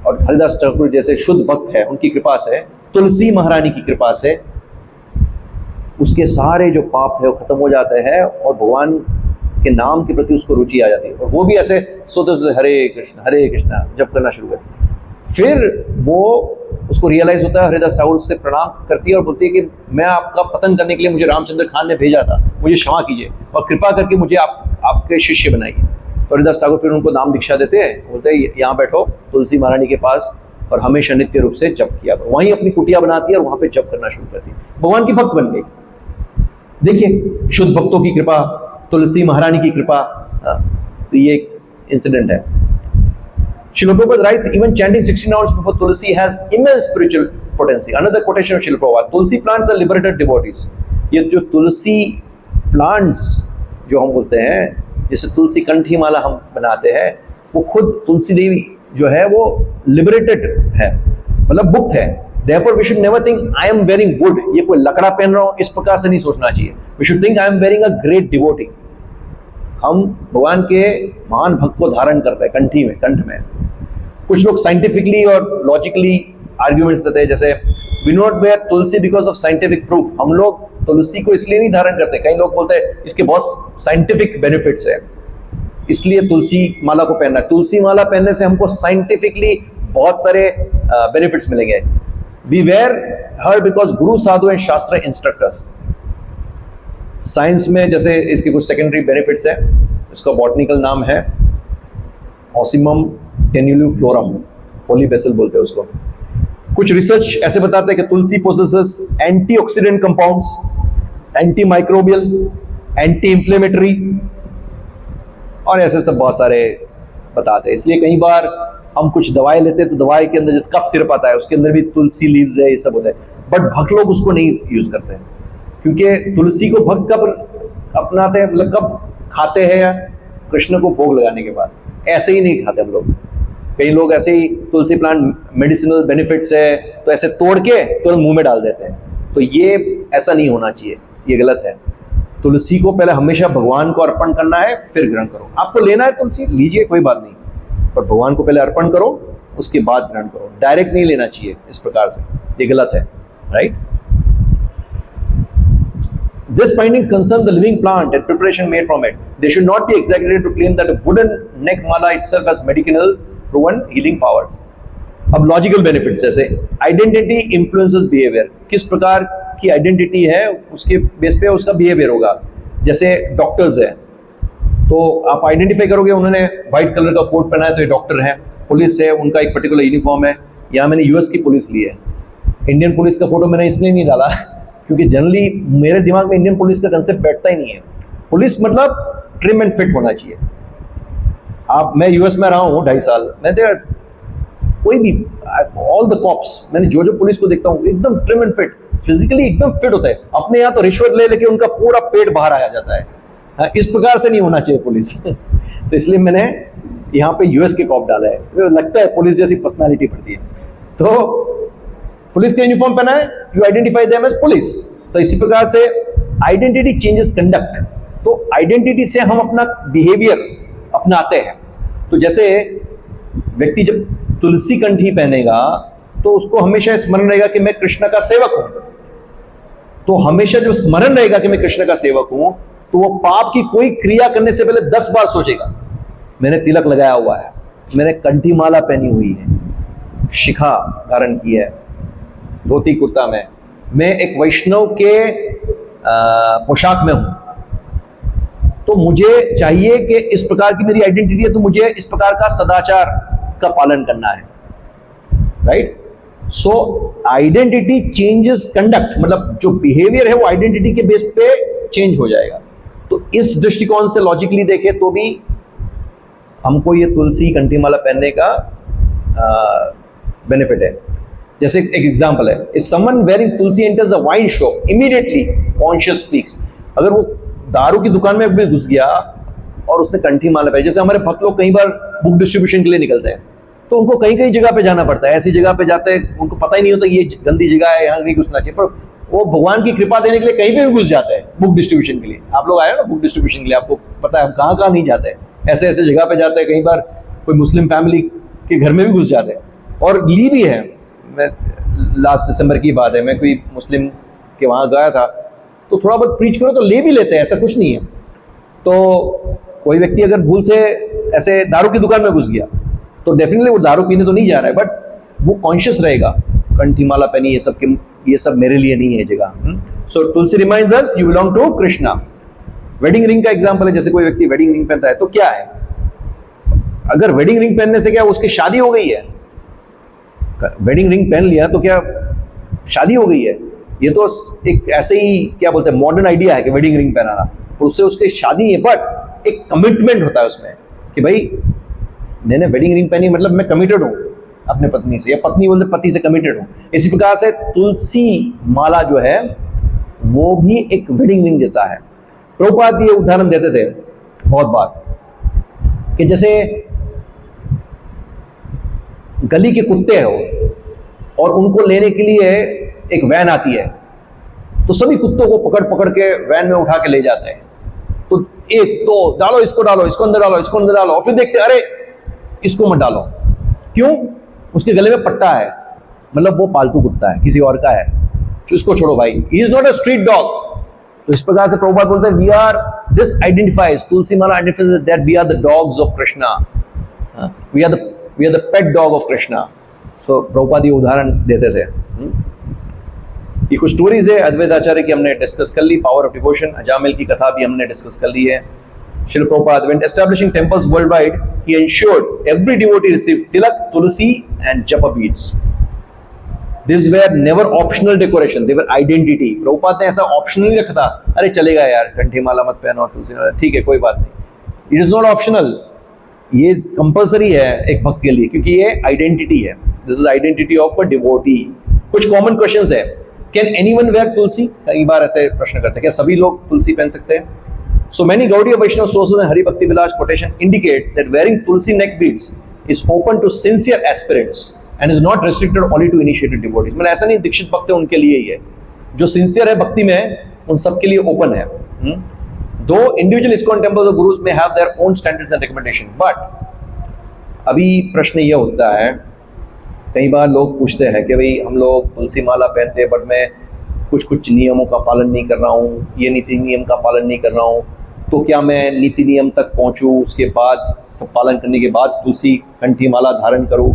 और हरिदास ठाकुर जैसे शुद्ध भक्त है, उनकी कृपा से, तुलसी महारानी की कृपा से उसके सारे जो पाप है वो खत्म हो जाते हैं, और भगवान के नाम के प्रति उसको रुचि आ जाती है, और वो भी ऐसे सोते सोते हरे कृष्णा जप करना शुरू करती है। फिर वो उसको रियलाइज होता है, हरिदास ठाकुर उससे प्रणाम करती है और बोलती है कि मैं आपका पतन करने के लिए मुझे रामचंद्र खान ने भेजा था, मुझे क्षमा कीजिए और कृपा करके मुझे आपके शिष्य बनाइए। तो हरिदास ठाकुर फिर उनको नाम दीक्षा देते हैं, बोलते हैं यहाँ बैठो तुलसी महारानी के पास और हमेशा नित्य रूप से जप किया करो। वहीं अपनी कुटिया बनाती है और वहाँ पे जप करना शुरू करती है, भगवान की भक्त बन गई। देखिए, शुद्ध भक्तों की कृपा, तुलसी महारानी की कृपा। तो ये एक इंसिडेंट है। Srila Prabhupada writes, even chanting 16 hours before Tulsi has immense spiritual potency. Another quotation of Srila Prabhupada, Tulsi plants are liberated devotees. ये जो तुलसी प्लांट्स जो हम बोलते हैं, जैसे तुलसी कंठी माला हम बनाते हैं, वो खुद तुलसी देवी जो है वो लिबरेटेड है, मतलब मुक्त है। Therefore we should never think I am wearing wood, ये कोई लकड़ा पहन रहा हूँ, इस प्रकार से नहीं सोचना चाहिए। We should think I am wearing a great devotee. हम भगवान के महान भक्त को धारण करते हैं कंठी में, कंठ में। कुछ लोग साइंटिफिकली और लॉजिकली आर्ग्यूमेंट्स देते हैं, जैसे we not wear tulsi because of scientific proof. हम लोग तुलसी को इसलिए नहीं धारण करते, कई लोग बोलते हैं इसके बहुत साइंटिफिक बेनिफिट्स है, इसलिए तुलसी माला को पहनना। तुलसी माला पहनने से हमको साइंटिफिकली बहुत सारे बेनिफिट्स मिलेंगे। We where her because Guru, Sadhu and शास्त्र इंस्ट्रक्टर्स। साइंस में जैसे इसके कुछ सेकेंडरी बेनिफिट्स हैं, इसका बॉटनिकल नाम है ऑसिमम टेन्यूलिफ्लोरम, होली बेसल बोलते हैं उसको। कुछ रिसर्च ऐसे बताते हैं कि Tulsi possesses antioxidant compounds anti microbial, anti inflammatory, और ऐसे सब बहुत सारे बताते हैं। इसलिए कई बार हम कुछ दवाई लेते हैं तो दवाई के अंदर जैसे कफ सिरप आता है उसके अंदर भी तुलसी लीव्स है, ये सब होता है, बट भक्त लोग उसको नहीं यूज करते हैं, क्योंकि तुलसी को भक्त कब अपनाते हैं, मतलब कब खाते हैं, या कृष्ण को भोग लगाने के बाद, ऐसे ही नहीं खाते हम लोग। कई लोग ऐसे ही तुलसी प्लांट मेडिसिनल बेनिफिट्स है तो ऐसे तोड़ के तुरंत मुंह में डाल देते हैं, तो ये ऐसा नहीं होना चाहिए, ये गलत है। तुलसी को पहले हमेशा भगवान को अर्पण करना है, फिर ग्रहण करो। आपको लेना है तुलसी लीजिए, कोई बात नहीं, पर भगवान को पहले अर्पण करो, उसके बाद ग्रहण करो। डायरेक्ट नहीं लेना चाहिए इस प्रकार से, ये गलत है, right. This findings concern the living plant and preparation made from it. They should not be exaggerated to claim that a wooden neck mala itself has medicinal proven healing powers. अब लॉजिकल बेनिफिट्स जैसे identity influences behaviour, किस प्रकार की identity है उसके base पे उसका behaviour होगा। जैसे डॉक्टर्स है तो आप आइडेंटिफाई करोगे उन्होंने व्हाइट कलर का कोट पहना है तो ये डॉक्टर है। पुलिस है, उनका एक पर्टिकुलर यूनिफॉर्म है। यहाँ मैंने यूएस की पुलिस ली है, इंडियन पुलिस का फोटो मैंने इसलिए नहीं डाला क्योंकि जनरली मेरे दिमाग में इंडियन पुलिस का कंसेप्ट बैठता ही नहीं है। पुलिस मतलब ट्रिम एंड फिट होना चाहिए। आप, मैं यूएस में रहा हूँ 2.5 साल, मैंने कोई भी ऑल द कॉप्स, मैंने जो पुलिस को देखता हूँ एकदम ट्रिम एंड फिट, फिजिकली एकदम फिट होता है। अपने यहाँ तो रिश्वत ले लेके उनका पूरा पेट बाहर आया जाता है। इस प्रकार से नहीं होना चाहिए पुलिस तो इसलिए मैंने यहाँ पे यूएस के कॉप डाला है, मुझे लगता है पुलिस जैसी पर्सनालिटी पड़ती है। तो पुलिस का यूनिफॉर्म पहना है, you identify them as police. तो इसी प्रकार से आइडेंटिटी चेंजेस कंडक्ट, तो आइडेंटिटी से हम अपना बिहेवियर अपनाते हैं। तो जैसे व्यक्ति जब तुलसी कंठी पहनेगा तो उसको हमेशा स्मरण रहेगा कि मैं कृष्ण का सेवक हूं। तो हमेशा जब स्मरण रहेगा कि मैं कृष्ण का सेवक हूं तो वो पाप की कोई क्रिया करने से पहले 10 बार सोचेगा। मैंने तिलक लगाया हुआ है, मैंने कंठी माला पहनी हुई है, शिखा धारण की है, धोती कुर्ता में, मैं एक वैष्णव के पोशाक में हूं, तो मुझे चाहिए कि इस प्रकार की मेरी आइडेंटिटी है तो मुझे इस प्रकार का सदाचार का पालन करना है, राइट। सो आइडेंटिटी चेंजेस कंडक्ट, मतलब जो बिहेवियर है वो आइडेंटिटी के बेस पे चेंज हो जाएगा। तो इस दृष्टिकोण से लॉजिकली देखें तो भी हमको ये तुलसी कंठी माला पहनने का बेनिफिट है। जैसे एक एग्जांपल है, if someone wearing Tulsi enters a wine shop immediately conscious speaks. अगर वो दारू की दुकान में भी घुस गया और उसने कंठी माला पहनी, जैसे हमारे भक्त लोग कई बार बुक डिस्ट्रीब्यूशन के लिए निकलते हैं तो उनको कई कई जगह पे जाना पड़ता है, ऐसी जगह पे जाते हैं उनको पता ही नहीं होता ये गंदी जगह है, यहाँ नहीं घुसना चाहिए, पर वो भगवान की कृपा देने के लिए कहीं पे भी घुस जाते हैं बुक डिस्ट्रीब्यूशन के लिए। आप लोग आए ना बुक डिस्ट्रीब्यूशन के लिए, आपको पता है हम कहाँ कहाँ नहीं जाते हैं, ऐसे ऐसे जगह पे जाते हैं। कई बार कोई मुस्लिम फैमिली के घर में भी घुस जाते हैं और ली भी है। मैं लास्ट दिसंबर की बात है, मैं कोई मुस्लिम के वहाँ गया था तो थोड़ा बहुत प्रीच करो तो ले भी लेते हैं, ऐसा कुछ नहीं है। तो कोई व्यक्ति अगर भूल से ऐसे दारू की दुकान में घुस गया तो डेफिनेटली वो दारू पीने तो नहीं जा रहा है, बट वो कॉन्शियस रहेगा कंठी माला पहनी, ये सब मेरे लिए नहीं है जगह। So Tulsi reminds us you belong to Krishna. Wedding ring का एग्जांपल है, जैसे कोई व्यक्ति वेडिंग रिंग पहनता है तो क्या है, अगर वेडिंग रिंग पहनने से क्या उसकी शादी हो गई है? वेडिंग रिंग पहन लिया तो क्या शादी हो गई है? ये तो एक ऐसे ही क्या बोलते हैं मॉडर्न आइडिया है कि वेडिंग रिंग पहनाना, तो उससे उसकी शादी है, बट एक कमिटमेंट होता है उसमें कि भाई मैंने वेडिंग रिंग पहनी मतलब मैं कमिटेड हूँ अपने पत्नी से, या पत्नी बोलते पति से कमिटेड हूँ। इसी प्रकार से तुलसी माला जो है वो भी एक वेडिंग रिंग जैसा है। प्रभुपाद ये उदाहरण देते थे बहुत बार कि जैसे गली के कुत्ते हो और उनको लेने के लिए एक वैन आती है तो सभी कुत्तों को पकड़ पकड़ के वैन में उठा के ले जाते हैं। तो एक तो डालो, इसको डालो, इसको अंदर डालो, इसको अंदर डालो, और फिर देखते अरे इसको मत डालो, क्यों? उसके गले में पट्टा है, मतलब वो पालतू कुत्ता है, किसी और का है, तो इसको छोड़ो भाई, he is not a street dog. तो इस प्रकार से प्रभुपाद बोलते हैं we are this identifies, Tulsi mala identifies that we are the dogs of Krishna, we are the pet dog of Krishna. So Prabhupada ये उदाहरण देते थे। ये कुछ स्टोरीज है अद्वैत आचार्य की, हमने डिस्कस कर ली। पावर ऑफ डिवोशन, अजामिल की कथा भी हमने डिस्कस कर ली है। Srila Prabhupada, when establishing temples worldwide, he ensured every devotee received tilak, tulsi and japa beads. This were never optional decoration, they were identity. Prabhupada ने ऐसा ऑप्शनल नहीं रखा था, अरे चलेगा यार कंठी माला मत पहनो और तुलसी माला, ठीक है कोई बात नहीं। इट इज नॉट ऑप्शनल, ये कंपल्सरी है एक भक्त के लिए, क्योंकि ये आइडेंटिटी है। This is identity of a devotee. कुछ कॉमन क्वेश्चंस है, कैन एनीवन वेयर तुलसी? कई बार ऐसे प्रश्न करते हैं, क्या सभी लोग तुलसी पहन सकते हैं? So many Gaudiya Vaishnava sources and Hari Bhakti Vilas quotation indicate that wearing tulsi neck beads is open to sincere aspirants and is not restricted only to initiated devotees। मतलब ऐसा नहीं दीक्षित भक्त है उनके लिए ही है, जो सिंसियर है भक्ति में उन सबके लिए ओपन है। दो individual ISKCON temples or gurus may have their own standards and recommendation, but अभी प्रश्न ये होता है, कई बार लोग पूछते हैं कि भाई हम लोग तुलसी माला पहनते हैं बट मैं कुछ नियमों का पालन नहीं कर रहा हूँ, ये नीति नियम का पालन नहीं कर रहा हूँ, तो क्या मैं नीति नियम तक पहुँचूँ, उसके बाद सब पालन करने के बाद तुलसी कंठी माला धारण करूँ?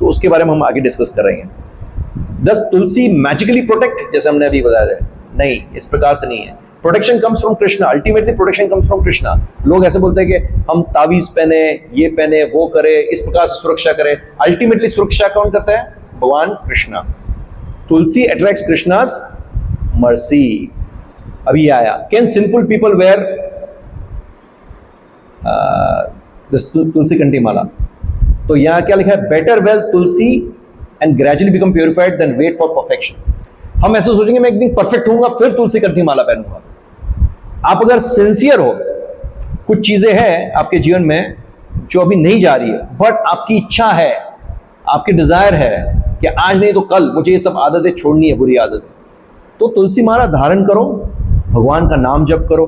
तो उसके बारे में हम आगे डिस्कस कर रहे हैं। दस तुलसी मैजिकली प्रोटेक्ट, जैसे हमने अभी बताया, नहीं इस प्रकार से नहीं है। Protection comes from Krishna, ultimately protection comes from Krishna. लोग ऐसे बोलते हैं कि हम तावीज पहने, ये पहने, वो करे, इस प्रकार से सुरक्षा करें, अल्टीमेटली सुरक्षा कौन करता है? भगवान कृष्णा। तुलसी अट्रैक्ट्स कृष्णास मर्सी। अभी आया, can sinful people wear tulsi kanthi mala? तो यहाँ क्या लिखा है? Better wear tulsi and gradually become purified than wait for perfection. हम ऐसे सोचेंगे मैं एक दिन परफेक्ट होऊंगा फिर तुलसी कंठी माला पहनूंगा। आप अगर सिंसियर हो, कुछ चीजें हैं आपके जीवन में जो अभी नहीं जा रही है, बट आपकी इच्छा है, आपकी डिजायर है कि आज नहीं तो कल मुझे ये सब आदतें छोड़नी है, बुरी आदतें, तो तुलसी माला धारण करो, भगवान का नाम जप करो,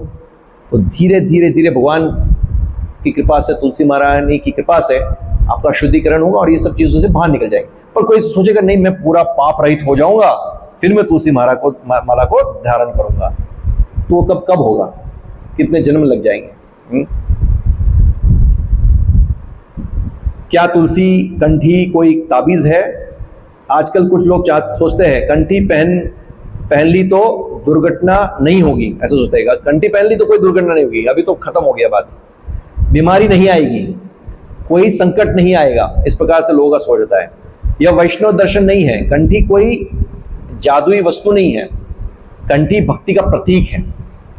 तो धीरे धीरे धीरे भगवान की कृपा से, तुलसी महारानी की कृपा से आपका शुद्धिकरण होगा और ये सब चीज़ों से बाहर निकल जाएगी। पर कोई सोचेगा नहीं मैं पूरा पाप रहित हो जाऊंगा फिर मैं तुलसी माला को धारण करूंगा, तो कब कब होगा? कितने जन्म लग जाएंगे? क्या तुलसी कंठी कोई ताबीज है? आजकल कुछ लोग सोचते हैं कंठी पहन ली तो दुर्घटना नहीं होगी, ऐसा सोचते हैं कंठी पहन ली तो कोई दुर्घटना नहीं होगी, अभी तो खत्म हो गया बात, बीमारी नहीं आएगी, कोई संकट नहीं आएगा, इस प्रकार से लोगों का सोच होता है। यह वैष्णव दर्शन नहीं है, कंठी कोई जादुई वस्तु नहीं है, कंठी भक्ति का प्रतीक है।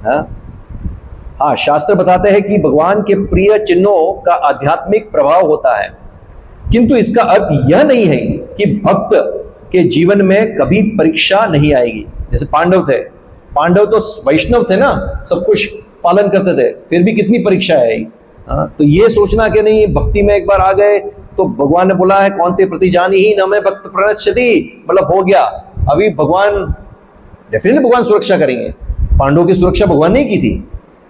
हाँ, शास्त्र बताते हैं कि भगवान के प्रिय चिन्हों का आध्यात्मिक प्रभाव होता है, किंतु इसका अर्थ यह नहीं है कि भक्त के जीवन में कभी परीक्षा नहीं आएगी। जैसे पांडव थे, पांडव तो वैष्णव थे ना, सब कुछ पालन करते थे, फिर भी कितनी परीक्षा आई। तो ये सोचना कि नहीं भक्ति में एक बार आ गए तो भगवान ने बोला है कौन ते प्रति जानी ही न मैं भक्त प्रणश्यति, मतलब हो गया, अभी भगवान डेफिनेटली भगवान सुरक्षा करेंगे। पांडवों की सुरक्षा भगवान ने की थी,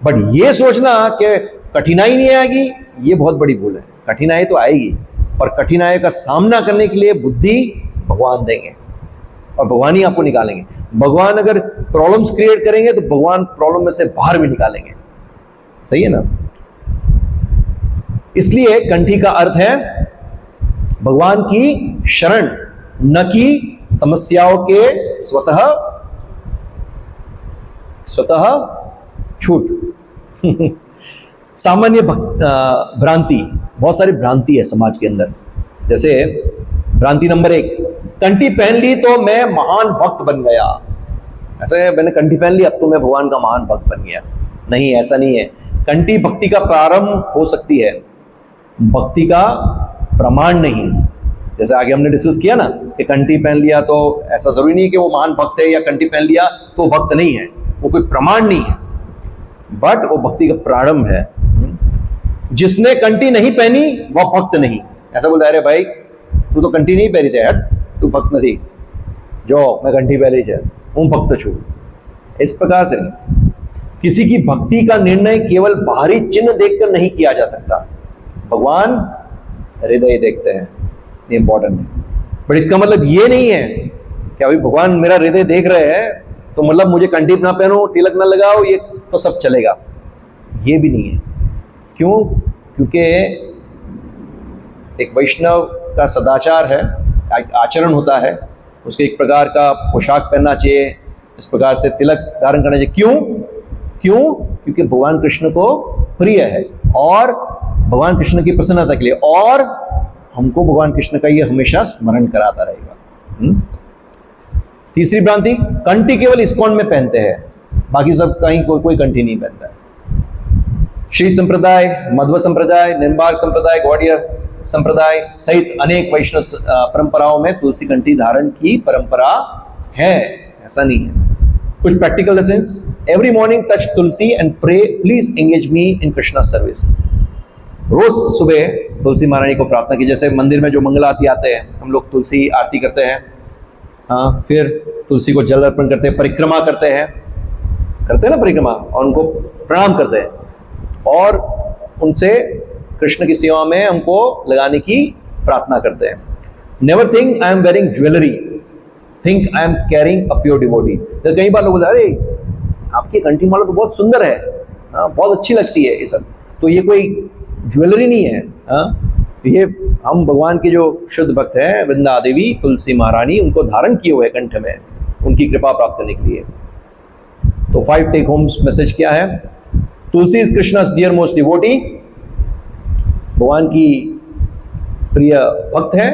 बट ये सोचना कि कठिनाई नहीं आएगी, ये बहुत बड़ी भूल है। कठिनाई तो आएगी, पर कठिनाई का सामना करने के लिए बुद्धि भगवान देंगे और भगवान ही आपको निकालेंगे। भगवान अगर प्रॉब्लम्स क्रिएट करेंगे तो भगवान प्रॉब्लम में से बाहर भी निकालेंगे, सही है ना? इसलिए कंठी का अर्थ है भगवान की शरण, न कि समस्याओं के स्वतः छूट। सामान्य भ्रांति, बहुत सारी भ्रांति है समाज के अंदर। जैसे भ्रांति नंबर 1, कंठी पहन ली तो मैं महान भक्त बन गया। ऐसे मैंने कंठी पहन ली अब तो मैं भगवान का महान भक्त बन गया। नहीं, ऐसा नहीं है। कंठी भक्ति का प्रारंभ हो सकती है, भक्ति का प्रमाण नहीं। जैसे आगे हमने डिस्कस किया ना कि कंठी पहन लिया तो ऐसा जरूरी नहीं कि वो महान भक्त है, या कंठी पहन लिया तो भक्त नहीं है, वो कोई प्रमाण नहीं है, बट वो भक्ति का प्रारंभ है। जिसने कंठी नहीं पहनी वह भक्त नहीं। ऐसा बोलता है अरे भाई तू तो कंठी नहीं पहनी थे यार, तू भक्त नहीं, जो मैं कंठी पहनी थे हूँ भक्त छू। इस प्रकार से नहीं, किसी की भक्ति का निर्णय केवल बाहरी चिन्ह देखकर नहीं किया जा सकता। भगवान हृदय देखते हैं, ये इंपॉर्टेंट है। बट इसका मतलब ये नहीं है कि अभी भगवान मेरा हृदय देख रहे हैं तो मतलब मुझे कंठी ना पहनो, तिलक ना लगाओ, ये तो सब चलेगा, ये भी नहीं है। क्यों? क्योंकि एक वैष्णव का सदाचार है, आचरण होता है, उसके एक प्रकार का पोशाक पहनना चाहिए, इस प्रकार से तिलक धारण करना चाहिए। क्यों? क्योंकि भगवान कृष्ण को प्रिय है और भगवान कृष्ण की प्रसन्नता के लिए, और हमको भगवान कृष्ण का ये हमेशा स्मरण कराता रहेगा। तीसरी भ्रांति, कंठी केवल इस्कॉन में पहनते हैं, बाकी सब कहीं कोई कंठी नहीं पहनता है। श्री संप्रदाय, मध्व संप्रदाय, निम्बार्क संप्रदाय, गौड़ीय संप्रदाय सहित अनेक वैष्णव परंपराओं में तुलसी कंठी धारण की परंपरा है, ऐसा नहीं है। कुछ practical lessons. Every morning touch Tulsi and pray, please engage me in Krishna service. रोज सुबह तुलसी महारानी को प्रार्थना की, जैसे मंदिर में जो मंगल आरती आते हैं, हम लोग तुलसी आरती करते हैं, हाँ, फिर तुलसी को जल अर्पण करते हैं, परिक्रमा करते हैं ना परिक्रमा, और उनको प्रणाम करते हैं, और उनसे कृष्ण की सेवा में हमको लगाने की प्रार्थना करते हैं। Never think I am wearing jewellery, think I am carrying a pure devotee. तो कई बार लोग बोलते हैं, अरे आपकी कंठी माला तो बहुत सुंदर है, हाँ, बहुत अच्छी लगती है ये सब, तो ये कोई ज्वेलरी नहीं है, हाँ, ये हम भगवान के जो शुद्ध भक्त हैं वृंदा देवी तुलसी महारानी, उनको धारण किए हुए कंठ में, उनकी कृपा प्राप्त करने के लिए। तो 5 टेक होम्स मैसेज क्या है? Tulsi is Krishna's dear most devotee, भगवान की प्रिय भक्त है।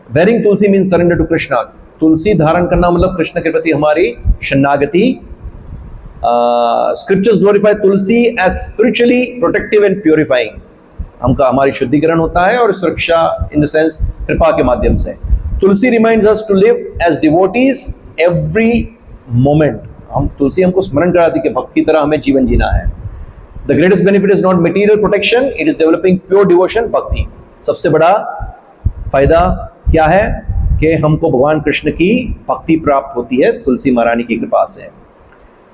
Wearing Tulsi means surrender to Krishna, Tulsi धारण करना मतलब कृष्ण के प्रति हमारी शरणागति। Scriptures glorify Tulsi as spiritually protective and purifying, हमारी शुद्धिकरण होता है और सुरक्षा इन द सेंस कृपा के माध्यम से। Tulsi reminds us to live as devotees every moment, हम तुलसी हमको स्मरण कराती है कि भक्त की तरह हमें जीवन जीना है। The greatest benefit is not material protection, it is developing pure devotion, भक्ति। सबसे बड़ा फायदा क्या है कि हमको भगवान कृष्ण की भक्ति प्राप्त होती है तुलसी महारानी की कृपा से।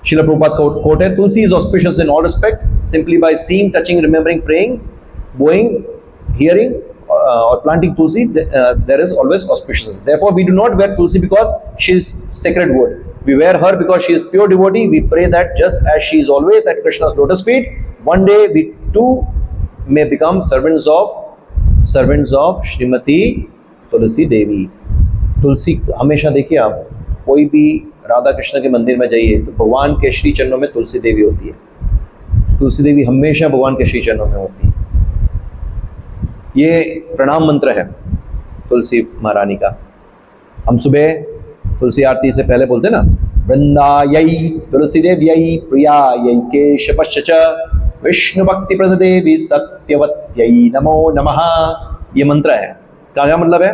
श्रील प्रभुपाद का कोट है, Tulsi is auspicious in all respect, simply by seeing, touching, remembering, praying, bowing, hearing, or planting tulsi, there is always auspiciousness. Therefore, we do not wear tulsi because she is sacred wood. We wear her because she is pure devotee. We pray that just as she is always at Krishna's lotus feet, one day we too may become servants of Shrimati Tulsi Devi. तुलसी हमेशा देखिए, आप कोई भी राधा कृष्ण के मंदिर में जाइए तो भगवान के श्री चरणों में तुलसी देवी होती है। तुलसी देवी हमेशा भगवान के श्री चरणों में होती है। ये प्रणाम मंत्र है तुलसी महारानी का। हम सुबह तुलसी आरती से पहले बोलते हैं ना, वृंदायै तुलसी देव्यै प्रियायै केशवश्च च विष्णु भक्ति प्रद देवी सत्यवत्यै नमो नमः। ये मंत्र है। क्या मतलब है?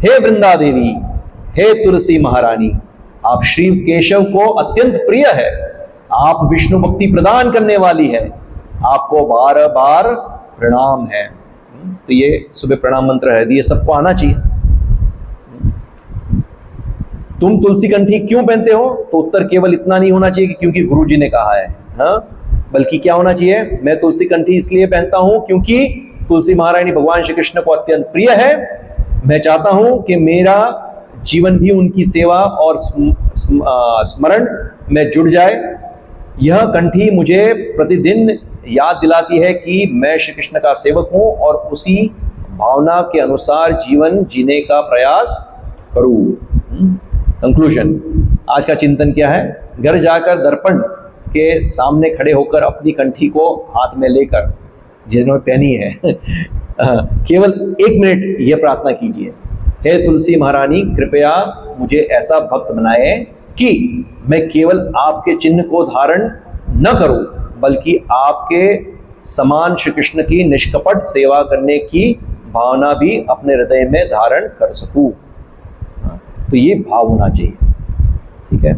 हे वृंदा देवी, हे तुलसी महारानी, आप श्री केशव को अत्यंत प्रिय है, आप विष्णु भक्ति प्रदान करने वाली है, आपको बार बार प्रणाम है। तो ये सुबह प्रणाम मंत्र है, ये सबको आना चाहिए। तुम तुलसी कंठी क्यों पहनते हो? तो उत्तर केवल इतना नहीं होना चाहिए कि क्योंकि गुरुजी ने कहा है, हाँ, बल्कि क्या होना चाहिए? मैं तुलसी कंठी इसलिए पहनता हूं क्योंकि तुलसी महारानी भगवान श्री कृष्ण को अत्यंत प्रिय है। मैं चाहता हूं कि मेरा जीवन भी उनकी सेवा और स्मरण में जुड़ जाए। यह कंठी मुझे प्रतिदिन याद दिलाती है कि मैं श्री कृष्ण का सेवक हूं और उसी भावना के अनुसार जीवन जीने का प्रयास करूं। कंक्लूजन, आज का चिंतन क्या है? घर जाकर दर्पण के सामने खड़े होकर अपनी कंठी को हाथ में लेकर, जिन्होंने पहनी है, केवल 1 मिनट यह प्रार्थना कीजिए, हे तुलसी महारानी, कृपया मुझे ऐसा भक्त बनाए कि मैं केवल आपके चिन्ह को धारण न करूं, बल्कि आपके समान श्री कृष्ण की निष्कपट सेवा करने की भावना भी अपने हृदय में धारण कर सकूं। तो ये भाव होना चाहिए। ठीक है,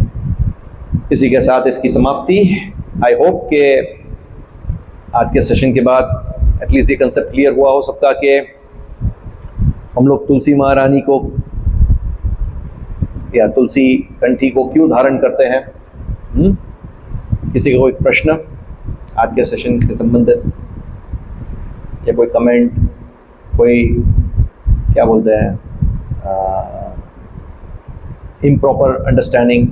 इसी के साथ इसकी समाप्ति। आई होप कि आज के सेशन के बाद एटलीस्ट ये कंसेप्ट क्लियर हुआ हो सबका कि हम लोग तुलसी महारानी को या तुलसी कंठी को क्यों धारण करते हैं। किसी का कोई प्रश्न आज के सेशन के संबंधित, या कोई कमेंट, कोई क्या बोलते हैं इम्प्रॉपर अंडरस्टैंडिंग,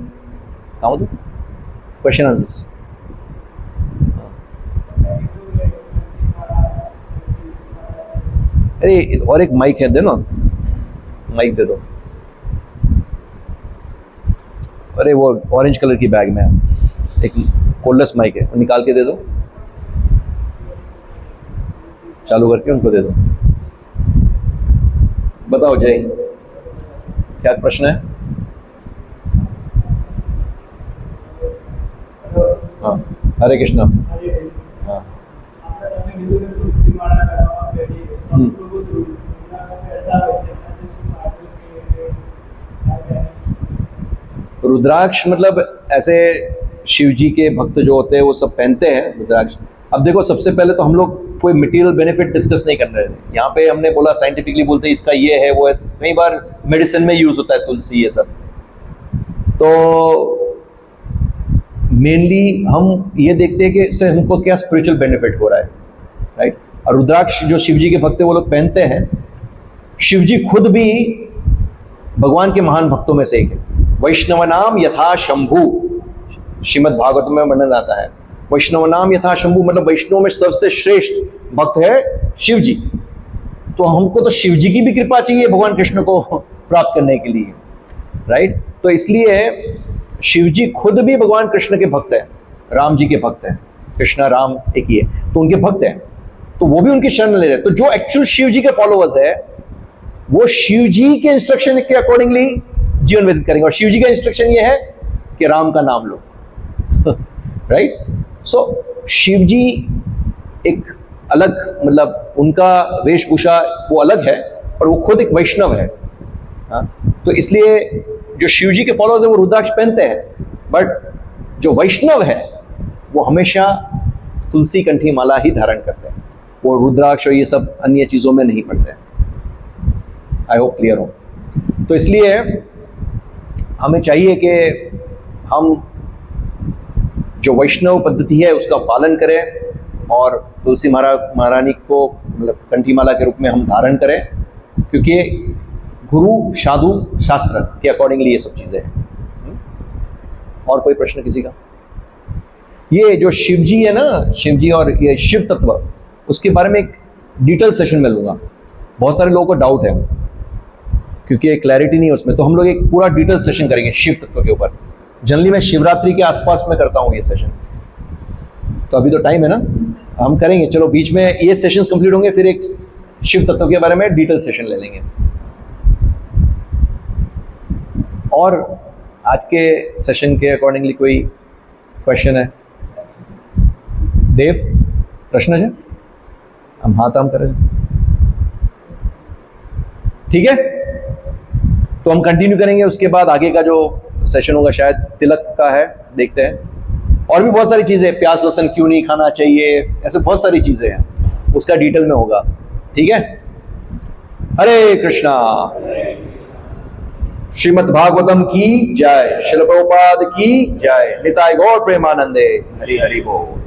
क्वेश्चन आंसर्स। अरे और एक माइक है, दे ना, माइक दे दो। अरे वो ऑरेंज कलर की बैग में एक कोल्डलेस माइक है, वो निकाल के दे दो, चालू करके उनको दे दो। बताओ जय, क्या प्रश्न है? हरे कृष्णा। हाँ। रुद्राक्ष मतलब ऐसे शिव जी के भक्त जो होते हैं वो सब पहनते हैं रुद्राक्ष। अब देखो, सबसे पहले तो हम लोग कोई मटेरियल बेनिफिट डिस्कस नहीं कर रहे थे यहाँ पे। हमने बोला साइंटिफिकली बोलते हैं इसका ये है वो है, कई बार मेडिसिन में यूज होता है तुलसी ये सब। तो मेनली हम ये देखते हैं कि इससे हमको क्या स्पिरिचुअल बेनिफिट हो रहा है, राइट। और रुद्राक्ष जो शिव जी के भक्त है वो लोग पहनते हैं। शिव जी खुद भी भगवान के महान भक्तों में से एक है। वैष्णव नाम यथा शंभु, श्रीमद् भागवत में वर्णन आता है। वैष्णव नाम यथा शंभु मतलब वैष्णव में सबसे श्रेष्ठ भक्त है शिव जी। तो हमको तो शिव जी की भी कृपा चाहिए भगवान कृष्ण को प्राप्त करने के लिए, राइट। तो इसलिए शिव जी खुद भी भगवान कृष्ण के भक्त हैं, राम जी के भक्त हैं। कृष्णा राम एक ही है, तो उनके भक्त हैं, तो वो भी उनकी शरण ले रहे हैं। तो जो एक्चुअल शिव जी के फॉलोअर्स है वो शिव जी के इंस्ट्रक्शन के अकॉर्डिंगली जीवन व्यतीत करेंगे। और शिव जी का इंस्ट्रक्शन ये है कि राम का नाम लो, राइट। सो शिव जी एक अलग, मतलब उनका वेशभूषा वो अलग है और वो खुद एक वैष्णव है। तो इसलिए जो शिव जी के फॉलोअर्स है वो रुद्राक्ष पहनते हैं, बट जो वैष्णव है वो हमेशा तुलसी कंठी माला ही धारण करते हैं, वो रुद्राक्ष और ये सब अन्य चीज़ों में नहीं पड़ते हैं। आई होप क्लियर हो। तो इसलिए हमें चाहिए कि हम जो वैष्णव पद्धति है उसका पालन करें और तुलसी महारानी को मतलब कंठी माला के रूप में हम धारण करें, क्योंकि गुरु साधु शास्त्र के अकॉर्डिंगली ये सब चीज़ें हैं। और कोई प्रश्न किसी का? ये जो शिव जी है ना, शिव जी और ये शिव तत्व, उसके बारे में एक डिटेल सेशन में लूँगा। बहुत सारे लोगों को डाउट है क्योंकि क्लैरिटी नहीं है उसमें, तो हम लोग एक पूरा डिटेल सेशन करेंगे शिव तत्व के ऊपर। जनरली मैं शिवरात्रि के आसपास में करता हूँ ये सेशन, तो अभी तो टाइम है ना, हम करेंगे। चलो बीच में ये सेशंस कंप्लीट होंगे, फिर एक शिव तत्व के बारे में डिटेल सेशन ले लेंगे। और आज के सेशन के अकॉर्डिंगली कोई क्वेश्चन है? देव, प्रश्न है? हम हाथ आम करें, ठीक है। तो हम कंटिन्यू करेंगे, उसके बाद आगे का जो सेशन होगा शायद तिलक का है, देखते हैं। और भी बहुत सारी चीज़ें, प्याज लहसुन क्यों नहीं खाना चाहिए, ऐसे बहुत सारी चीज़ें हैं, उसका डिटेल में होगा, ठीक है। हरे कृष्णा। श्रीमद् भागवतम की जय, श्रील प्रभुपाद की जय, निताय गौर प्रेमानंदे। हरि हरि बोल।